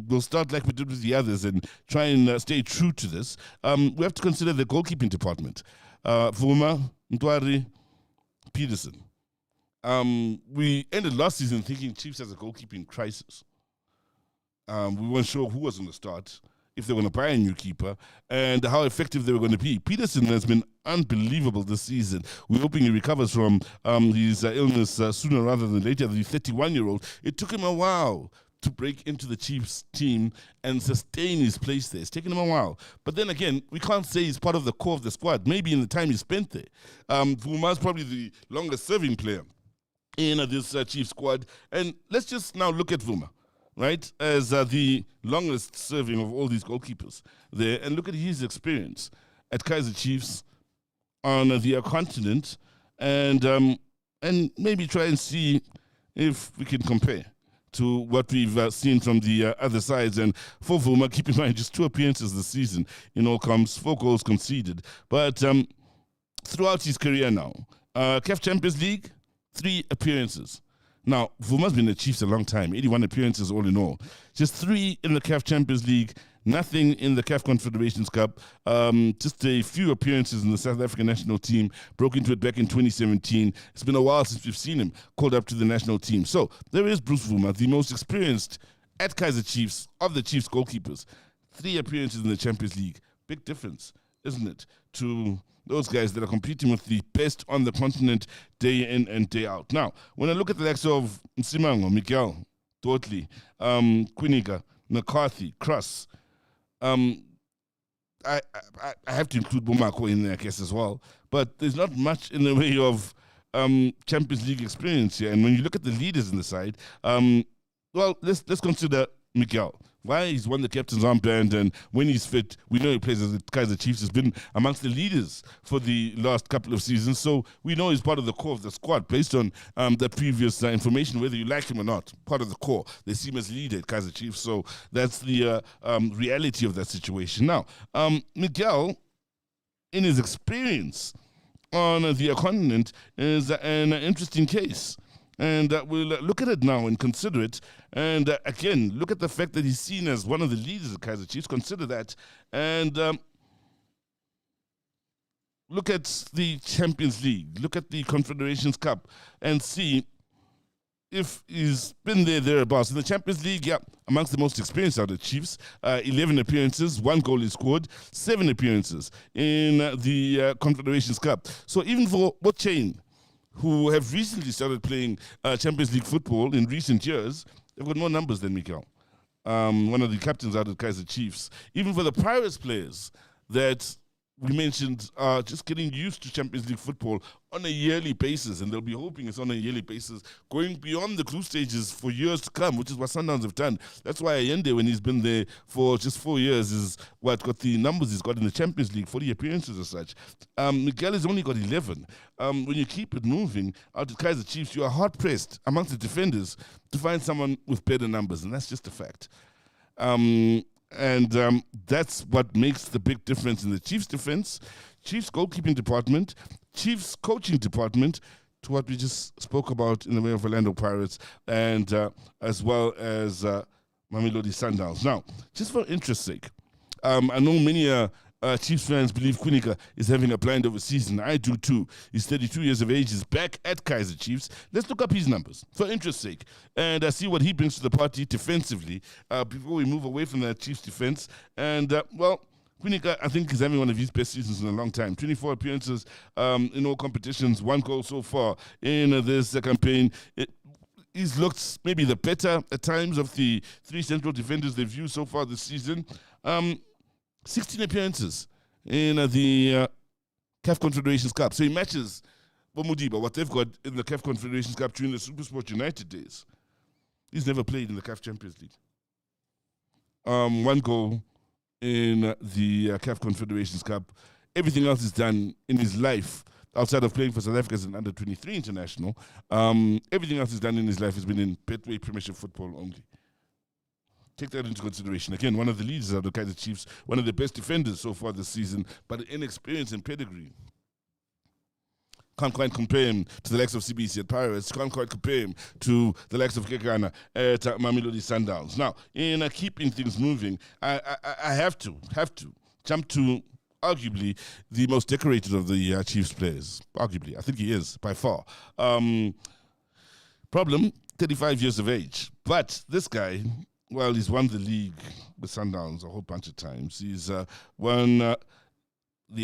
we'll start like we did with the others and try and stay true to this. We have to consider the goalkeeping department. Vuma, Ntwari, Peterson. We ended last season thinking Chiefs has a goalkeeping crisis. We weren't sure who was going to start, if they were going to buy a new keeper, and how effective they were going to be. Peterson has been unbelievable this season. We're hoping he recovers from his illness sooner rather than later. The 31-year-old, it took him a while to break into the Chiefs team and sustain his place there. It's taken him a while. But then again, we can't say he's part of the core of the squad, maybe in the time he spent there. Vuma's probably the longest-serving player in this Chiefs squad. And let's just now look at Vuma, right, as the longest serving of all these goalkeepers there, and look at his experience at Kaizer Chiefs on the continent, and maybe try and see if we can compare to what we've seen from the other sides. And for Vuma, keep in mind, just 2 appearances this season in all comps, 4 goals conceded. But throughout his career now, CAF Champions League, 3 appearances. Now, Vuma's been the Chiefs a long time, 81 appearances all in all. Just 3 in the CAF Champions League, nothing in the CAF Confederations Cup, just a few appearances in the South African national team, broke into it back in 2017. It's been a while since we've seen him called up to the national team. So there is Bruce Vuma, the most experienced at Kaizer Chiefs of the Chiefs goalkeepers. 3 appearances in the Champions League. Big difference, isn't it, to those guys that are competing with the best on the continent day in and day out. Now, when I look at the likes of Nsimango, Miguel, Totley, Quiniga, McCarthy, Cross, I have to include Bomako in there, I guess, as well. But there's not much in the way of Champions League experience here. And when you look at the leaders in the side, well, let's consider Miguel. Why he's won the captain's armband, and when he's fit, we know he plays as the Kaizer Chiefs, has been amongst the leaders for the last couple of seasons. So we know he's part of the core of the squad based on the previous information, whether you like him or not. Part of the core. They see him as leader at Kaizer Chiefs. So that's the reality of that situation. Now, Miguel, in his experience on the continent, is an interesting case. And we'll look at it now and consider it. And again, look at the fact that he's seen as one of the leaders of Kaizer Chiefs. Consider that. And look at the Champions League. Look at the Confederations Cup and see if he's been thereabouts. In the Champions League, yeah, amongst the most experienced out of the Chiefs, 11 appearances, 1 goal he scored, 7 appearances in the Confederations Cup. So even for Bochain, who have recently started playing Champions League football in recent years, they've got more numbers than Miguel, one of the captains out of Kaizer Chiefs. Even for the Pirates players that we mentioned are just getting used to Champions League football on a yearly basis, and they'll be hoping it's on a yearly basis, going beyond the group stages for years to come, which is what Sundowns have done. That's why Allende, when he's been there for just 4 years, is what got the numbers he's got in the Champions League, 40 appearances as such. Miguel has only got 11. When you keep it moving out of Kaizer Chiefs, you are hard-pressed amongst the defenders to find someone with better numbers, and that's just a fact. And that's what makes the big difference in the Chiefs' defense, Chiefs' goalkeeping department, Chiefs' coaching department, to what we just spoke about in the way of Orlando Pirates, and as well as Mamelodi Sundowns. Now, just for interest's sake, I know many Chiefs fans believe Quiniga is having a blind over season. I do too. He's 32 years of age. He's back at Kaizer Chiefs. Let's look up his numbers for interest's sake and see what he brings to the party defensively before we move away from that Chiefs defense. And, well, Quiniga, I think, is having one of his best seasons in a long time. 24 appearances in all competitions, 1 goal so far in this campaign. He's looked maybe the better at times of the 3 central defenders they've used so far this season. 16 appearances in the CAF Confederations Cup. So he matches Bomudiba, what they've got in the CAF Confederations Cup during the SuperSport United days. He's never played in the CAF Champions League. One goal in the CAF Confederations Cup. Everything else is done in his life outside of playing for South Africa as an under-23 international. Everything else is done in his life has been in Betway Premiership football only. Take that into consideration. Again, one of the leaders of the Kaizer Chiefs, one of the best defenders so far this season, but inexperience and pedigree. Can't quite compare him to the likes of CBC at Pirates. Can't quite compare him to the likes of Kekana at Mamelodi Sundowns. Now, in keeping things moving, I have to jump to arguably the most decorated of the Chiefs players. Arguably, I think he is by far. Problem: 35 years of age, but this guy. Well, he's won the league with Sundowns a whole bunch of times. He's won the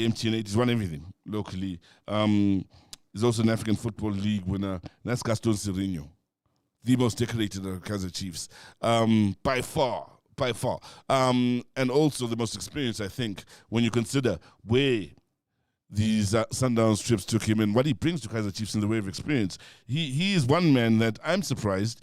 MTN 8. He's won everything locally. He's also an African Football League winner. That's Gaston Sirino, the most decorated of the Kaizer Chiefs, by far. And also the most experienced, I think, when you consider where these Sundowns trips took him and what he brings to Kaizer Chiefs in the way of experience. He is one man that I'm surprised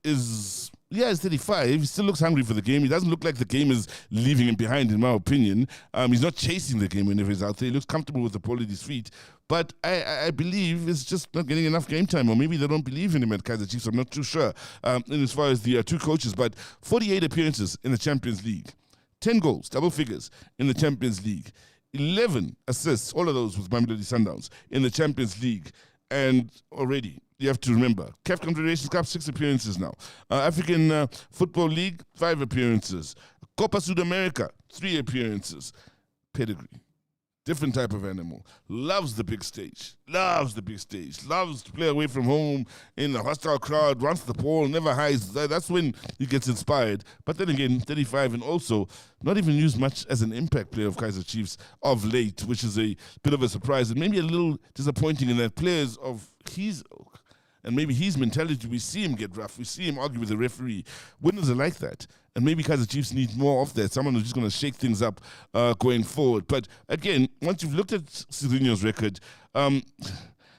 he's 35. He still looks hungry for the game. He doesn't look like the game is leaving him behind, in my opinion. He's not chasing the game whenever he's out there. He looks comfortable with the ball at his feet. But I believe it's just not getting enough game time, or maybe they don't believe in him at Kaizer Chiefs. I'm not too sure. And as far as the two coaches, but 48 appearances in the Champions League, 10 goals, double figures in the Champions League, 11 assists, all of those with Mamelodi Sundowns in the Champions League, and already. You have to remember, CAF Confederations Cup, 6 appearances now. African Football League, 5 appearances. Copa Sudamerica, 3 appearances. Pedigree. Different type of animal. Loves the big stage. Loves to play away from home in a hostile crowd. Wants the ball, never hides. That's when he gets inspired. But then again, 35 and also not even used much as an impact player of Kaizer Chiefs of late, which is a bit of a surprise and maybe a little disappointing in that players of his ilk and maybe his mentality, we see him get rough. We see him argue with the referee. Winners are like that. And maybe Kaizer Chiefs need more of that. Someone who's just going to shake things up going forward. But again, once you've looked at Sirino's record,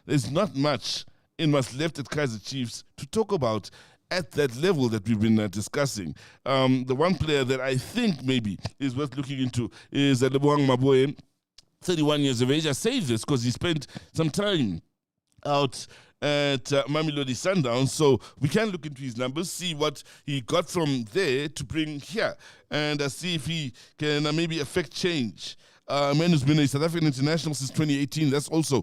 there's not much in what's left at Kaizer Chiefs to talk about at that level that we've been discussing. The one player that I think maybe is worth looking into is Lebohang Maboe, 31 years of age. I say this because he spent some time out at Mamelodi Sundowns, so we can look into his numbers, see what he got from there to bring here, and see if he can maybe affect change. Man who's been a South African international since 2018. That's also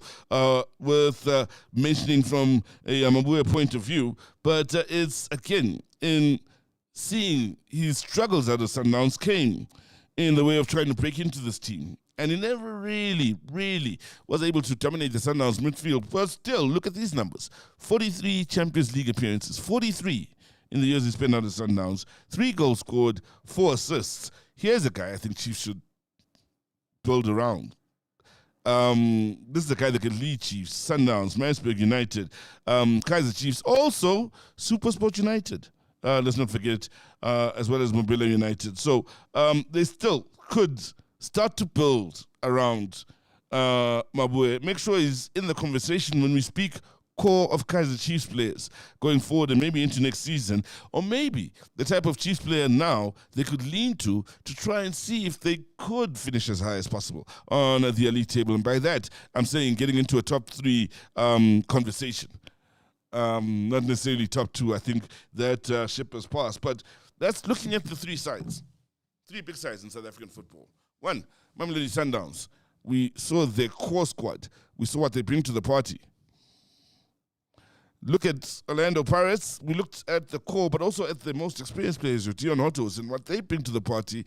worth mentioning from a Mabuya point of view. But it's, again, in seeing his struggles at the Sundowns came in the way of trying to break into this team. And he never really was able to dominate the Sundowns midfield. But still, look at these numbers. 43 Champions League appearances. 43 in the years he spent on the Sundowns. 3 goals scored, 4 assists. Here's a guy I think Chiefs should build around. This is a guy that can lead Chiefs, Sundowns, Maritzburg United, Kaizer Chiefs, also SuperSport United. Let's not forget, as well as Mobile United. So they still could start to build around Mabue. Make sure he's in the conversation when we speak core of Kaizer Chiefs players going forward and maybe into next season, or maybe the type of Chiefs player now they could lean to try and see if they could finish as high as possible on the elite table. And by that, I'm saying getting into a top 3 conversation. Not necessarily top 2. I think that ship has passed. But that's looking at the 3 sides. 3 big sides in South African football. 1, Mamelodi Sundowns. We saw their core squad. We saw what they bring to the party. Look at Orlando Pirates. We looked at the core, but also at the most experienced players, with Dion Hottos, and what they bring to the party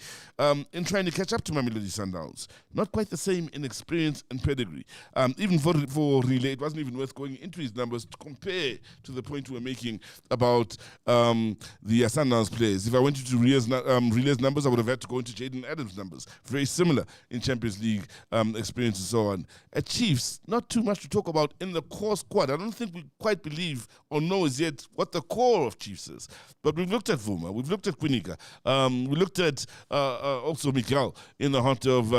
in trying to catch up to Mamelodi Sundowns. Not quite the same in experience and pedigree. Even for Relay, it wasn't even worth going into his numbers to compare to the point we were making about the Sundowns players. If I went into Relay's numbers, I would have had to go into Jaden Adams' numbers. Very similar in Champions League experience and so on. At Chiefs, not too much to talk about in the core squad. I don't think we quite believe believe or know as yet what the core of Chiefs is. But we've looked at Vuma, we've looked at Quinica, we looked at also Miguel in the heart of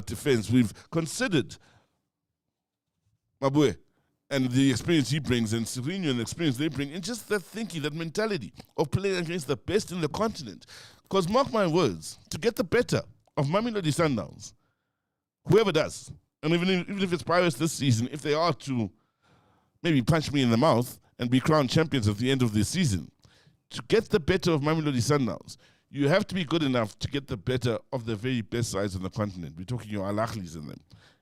defense. We've considered Mabue and the experience he brings, and Sirino and the experience they bring, and just that thinking, that mentality of playing against the best in the continent. Because mark my words, to get the better of Mamelodi Sundowns, whoever does, and even if it's Pirates this season, if they are to maybe punch me in the mouth and be crowned champions at the end of this season, to get the better of Mamelodi Sundowns, you have to be good enough to get the better of the very best sides on the continent. We're talking your Al-Ahlis and them.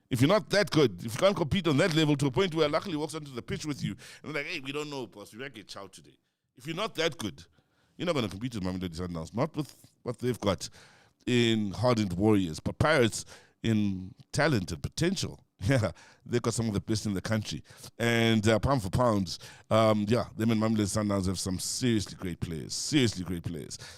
If you're not that good, if you can't compete on that level to a point where Al-Ahli walks onto the pitch with you and they're like, hey, we don't know, boss, we might get chow today. If you're not that good, you're not going to compete with Mamelodi Sundowns, not with what they've got in hardened warriors, but Pirates in talent and potential. Yeah, they've got some of the best in the country. And pound for pound, them and Mamelodi Sundowns have some seriously great players.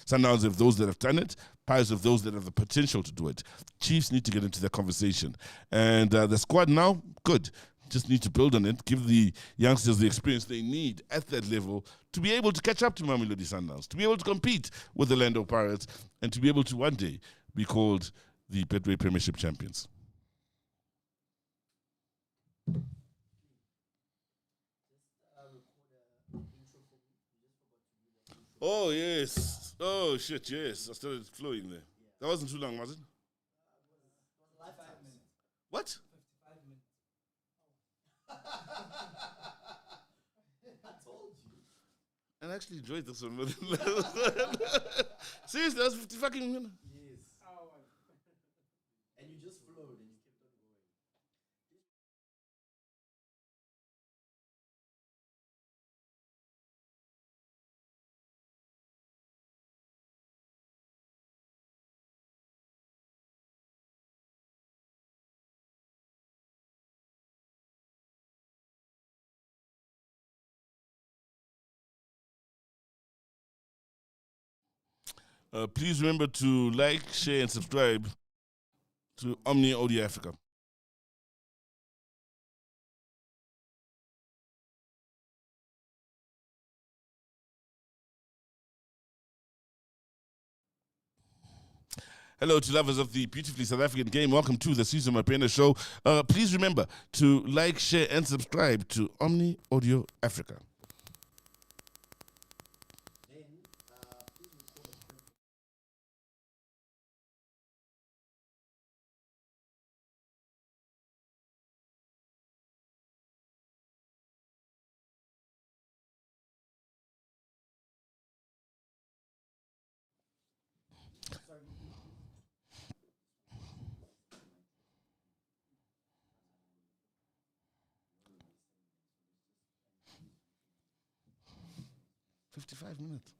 Sundowns have those that have done it. Pirates have those that have the potential to do it. Chiefs need to get into that conversation. And the squad now, good. Just need to build on it, give the youngsters the experience they need at that level to be able to catch up to Mamelodi Sundowns, to be able to compete with the Orlando Pirates, and to be able to one day be called the Betway Premiership champions. Oh, yes. Oh, shit, yes. I started flowing there. That wasn't too long, was it? What? 55 minutes. I told you. And I actually enjoyed this one. Seriously, that was 50 fucking minutes. Yes. And you just flowed and you kept on going. Please remember to like, share, and subscribe to Omni Audio Africa. Hello to lovers of the beautifully South African game. Welcome to the Sizwe Mabena show. Please remember to like, share, and subscribe to Omni Audio Africa. Then, please record a quick 55 minutes.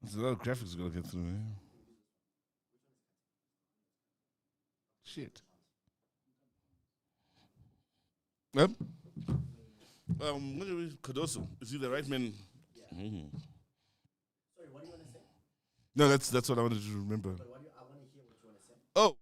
There's a lot of graphics we're going to get through. Yeah. Shit. Yep. Cardoso. Is he the right man? Yeah. Mm-hmm. Sorry, what do you want to say? No, that's what I wanted to remember. But I want to hear what you want to say. Oh.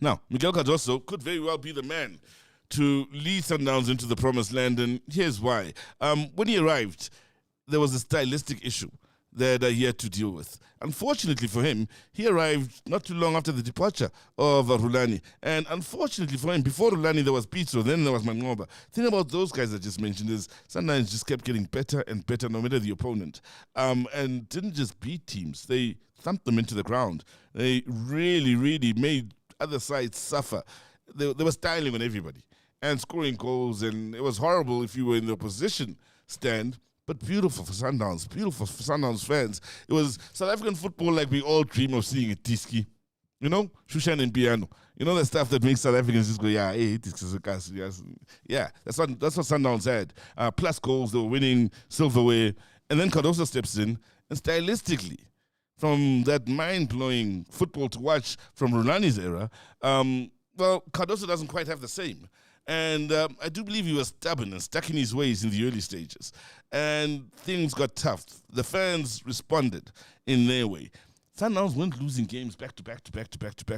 Now, Miguel Cardoso could very well be the man to lead Sundowns into the promised land, and here's why. When he arrived, there was a stylistic issue that he had to deal with. Unfortunately for him, he arrived not too long after the departure of Rulani. And unfortunately for him, before Rulani, there was Pitso, then there was Mangoba. The thing about those guys I just mentioned is Sundowns just kept getting better and better no matter the opponent. And didn't just beat teams, they thumped them into the ground. They really, really made other sides suffer. They were styling on everybody and scoring goals, and it was horrible if you were in the opposition stand. But beautiful for Sundowns, beautiful for Sundowns fans. It was South African football like we all dream of seeing at Tiski. You know, Shushan and piano. You know the stuff that makes South Africans just go, yeah, hey, Tiski is a cast. Yes. Yeah, that's what Sundowns had. Plus goals, they were winning silverware. And then Cardoso steps in, and stylistically, from that mind-blowing football to watch from Rulani's era, well, Cardoso doesn't quite have the same. And I do believe he was stubborn and stuck in his ways in the early stages. And things got tough. The fans responded in their way. Sundowns weren't losing games back to back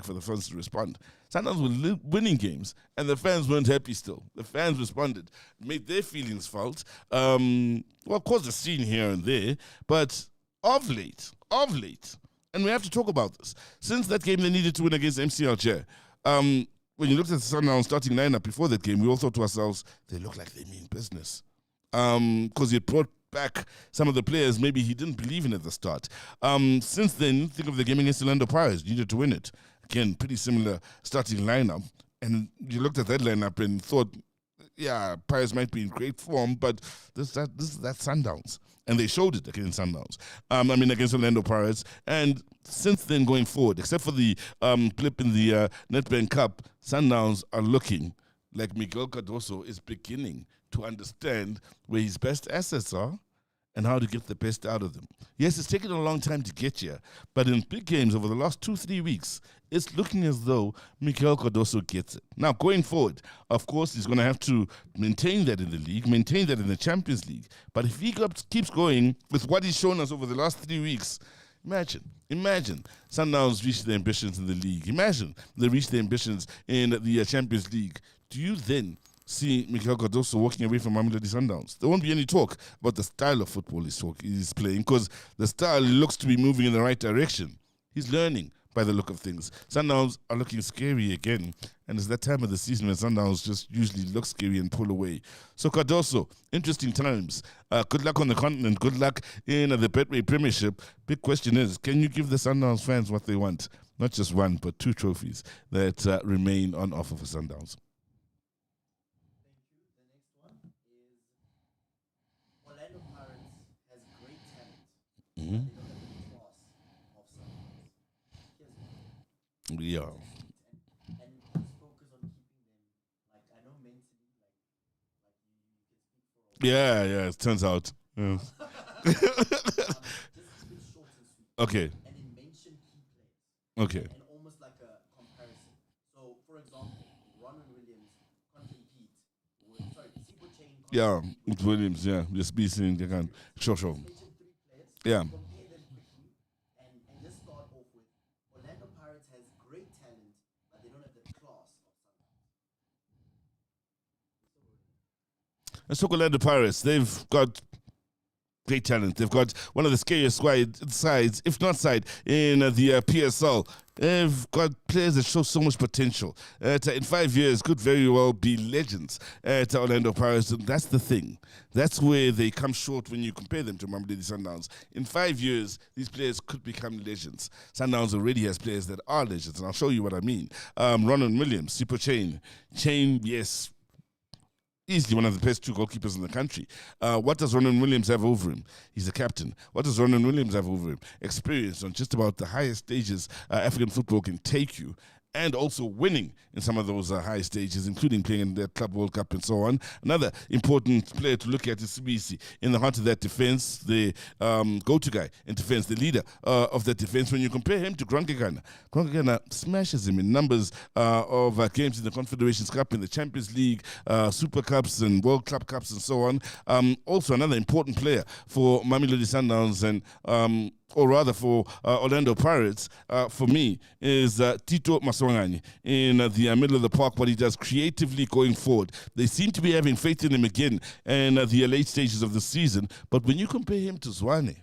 for the fans to respond. Sundowns were winning games, and the fans weren't happy still. The fans responded, made their feelings felt. Well, caused a scene here and there, but of late, and we have to talk about this, since that game they needed to win against MC Alger, when you looked at the Sundowns starting lineup before that game, we all thought to ourselves, they look like they mean business. Because he brought back some of the players maybe he didn't believe in at the start. Since then, think of the game against Orlando Pirates, you needed to win it. Again, pretty similar starting lineup. And you looked at that lineup and thought, yeah, Pirates might be in great form, but that's Sundowns. And they showed it against Sundowns. Against Orlando Pirates. And since then going forward, except for the blip in the Nedbank Cup, Sundowns are looking like Miguel Cardoso is beginning to understand where his best assets are and how to get the best out of them. Yes, it's taken a long time to get here, but in big games over the last 2-3 weeks, it's looking as though Miguel Cardoso gets it. Now, going forward, of course, he's going to have to maintain that in the league, maintain that in the Champions League. But if he keeps going with what he's shown us over the last 3 weeks, imagine Sundowns reach their ambitions in the league. Imagine they reach their ambitions in the Champions League. Do you then see Miguel Cardoso walking away from Mamelodi Sundowns? There won't be any talk about the style of football he's playing, because the style looks to be moving in the right direction. He's learning by the look of things. Sundowns are looking scary again, and it's that time of the season when Sundowns just usually look scary and pull away. So Cardoso, interesting times. Good luck on the continent. Good luck in the Betway Premiership. Big question is, can you give the Sundowns fans what they want? Not just one, but 2 trophies that remain on offer for Sundowns. Orlando Pirates has great talent. Mm-hmm. They don't have the class of Sundowns. Here's Yeah. and just focus on keeping them. Like, I know mentally, like you can speak for. Yeah, it turns out. Yeah. Just keep it short and sweet. Okay. And then mention key players. Okay. And almost like a comparison. So, for example, Ronald Williams can't compete with, Sizwe Mabena. Yeah, with Williams, yeah. Just be seeing the kind. Sure. Mention 3 players. Yeah. Compare them quickly, and just start off with Orlando Pirates has great talent, but they don't have the class of Sundowns. Let's talk Orlando Pirates. They've got great talent. They've got one of the scariest sides, if not side, in the PSL. They've got players that show so much potential. In 5 years, could very well be legends at Orlando Pirates. And that's the thing. That's where they come short when you compare them to Mamelodi Sundowns. In 5 years, these players could become legends. Sundowns already has players that are legends, and I'll show you what I mean. Ronald Williams, Super Chain, yes, easily one of the best 2 goalkeepers in the country. What does Ronald Williams have over him? He's a captain. What does Ronald Williams have over him? Experience on just about the highest stages African football can take you, and also winning in some of those high stages, including playing in the Club World Cup and so on. Another important player to look at is Sibisi. In the heart of that defense, the go-to guy in defense, the leader of that defense. When you compare him to Gronkegana smashes him in numbers of games in the Confederations Cup, in the Champions League, Super Cups and World Club Cups and so on. Also another important player for Mamelodi Sundowns and or rather for Orlando Pirates, for me, is Tito Maswangani in the middle of the park, what he does creatively going forward. They seem to be having faith in him again in the late stages of the season, but when you compare him to Zwane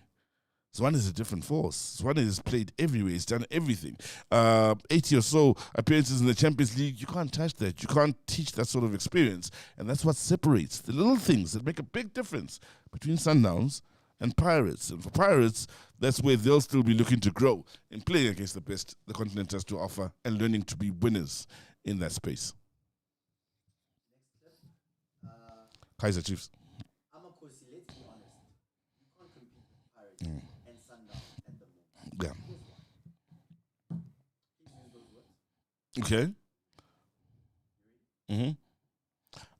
Zwane is a different force. Zwane has played everywhere. He's done everything. 80 or so appearances in the Champions League. You can't touch that. You can't teach that sort of experience. And that's what separates the little things that make a big difference between Sundowns and Pirates. And for Pirates, that's where they'll still be looking to grow in playing against the best the continent has to offer and learning to be winners in that space. Kaizer Chiefs. I'm a Kosi, let's be honest. You can't compete with Pirates and Sundowns at the moment. Yeah. Here's one. Okay.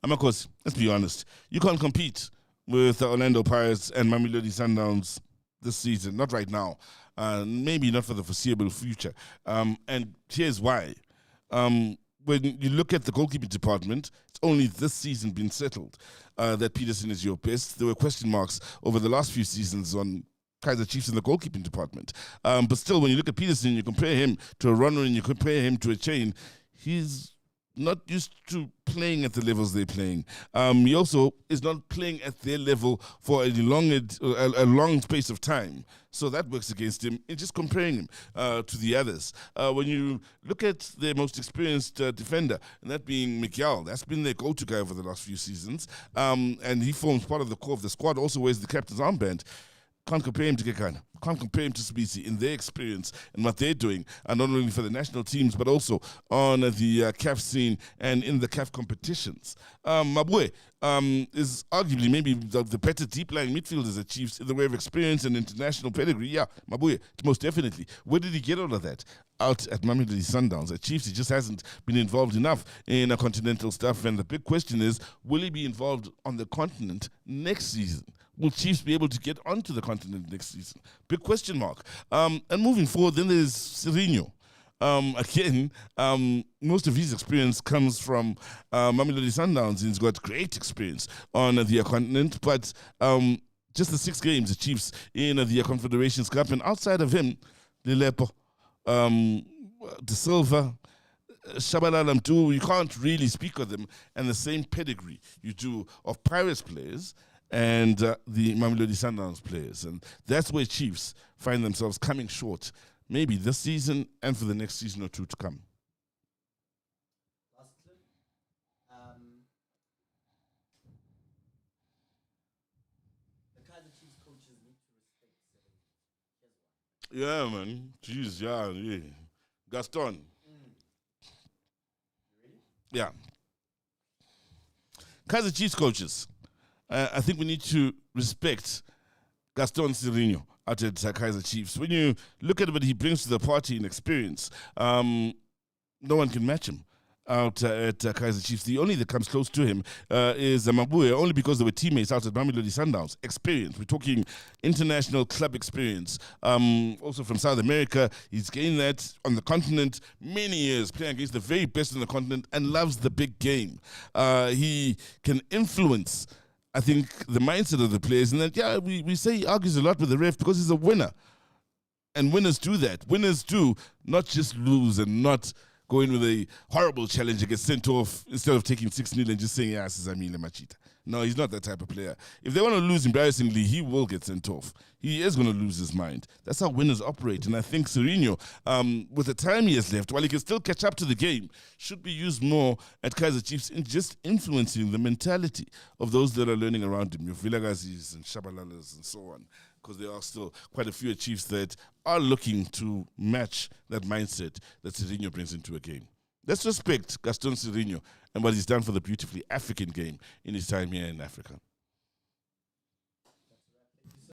Amakos, let's be honest. You can't compete with the Orlando Pirates and Mamelodi Sundowns this season. Not right now. Maybe not for the foreseeable future. And here's why. When you look at the goalkeeping department, it's only this season been settled that Peterson is your best. There were question marks over the last few seasons on Kaizer Chiefs in the goalkeeping department. But still, when you look at Peterson, you compare him to a runner and you compare him to a chain, he's not used to playing at the levels they're playing. He also is not playing at their level for a long space of time. So that works against him in just comparing him to the others. When you look at their most experienced defender, and that being Miguel, that's been their go-to guy over the last few seasons. And he forms part of the core of the squad, also wears the captain's armband. Can't compare him to Kekana. Can't compare him to Sibisi in their experience and what they're doing, and not only for the national teams, but also on the CAF scene and in the CAF competitions. Mabue is arguably maybe the better deep-lying midfielders at Chiefs in the way of experience and international pedigree. Yeah, Mabue, most definitely. Where did he get all of that? Out at Mamelodi Sundowns. At Chiefs, he just hasn't been involved enough in continental stuff, and the big question is, will he be involved on the continent next season? Will Chiefs be able to get onto the continent next season? Big question mark. And moving forward, then there's Sirino. Again, most of his experience comes from Mamelodi Sundowns. He's got great experience on the continent, but just the 6 games the Chiefs in the Confederations Cup, and outside of him, Lilepo, De Silva, Shabalala Mtu, you can't really speak of them and the same pedigree you do of Pirates players and the Mamelodi Sundowns players. And that's where Chiefs find themselves coming short, maybe this season and for the next season or two to come. Last clip. The Kaizer Chiefs coaches need to respect 7. Here's one. Yeah, man. Jeez, yeah. Gaston. You ready? Yeah. Kaizer Chiefs coaches. I think we need to respect Gaston Sirino out at Kaizer Chiefs. When you look at what he brings to the party in experience, no one can match him out at Kaizer Chiefs. The only that comes close to him is Mabue, only because they were teammates out at Mamelodi Sundowns. Experience. We're talking international club experience. Also from South America. He's gained that on the continent many years, playing against the very best on the continent and loves the big game. He can influence, I think, the mindset of the players. And that, yeah, we say he argues a lot with the ref because he's a winner. And winners do that. Winners do not just lose and not go in with a horrible challenge and get sent off instead of taking 6-0 and just saying, yeah, Sizwe Machita. No, he's not that type of player. If they want to lose embarrassingly, he will get sent off. He is going to lose his mind. That's how winners operate. And I think Sirino, with the time he has left, while he can still catch up to the game, should be used more at Kaizer Chiefs in just influencing the mentality of those that are learning around him, your Vilagazis and Shabalalas and so on, because there are still quite a few Chiefs that are looking to match that mindset that Sirino brings into a game. Let's respect Gaston Sirino and what he's done for the beautifully African game in his time here in Africa.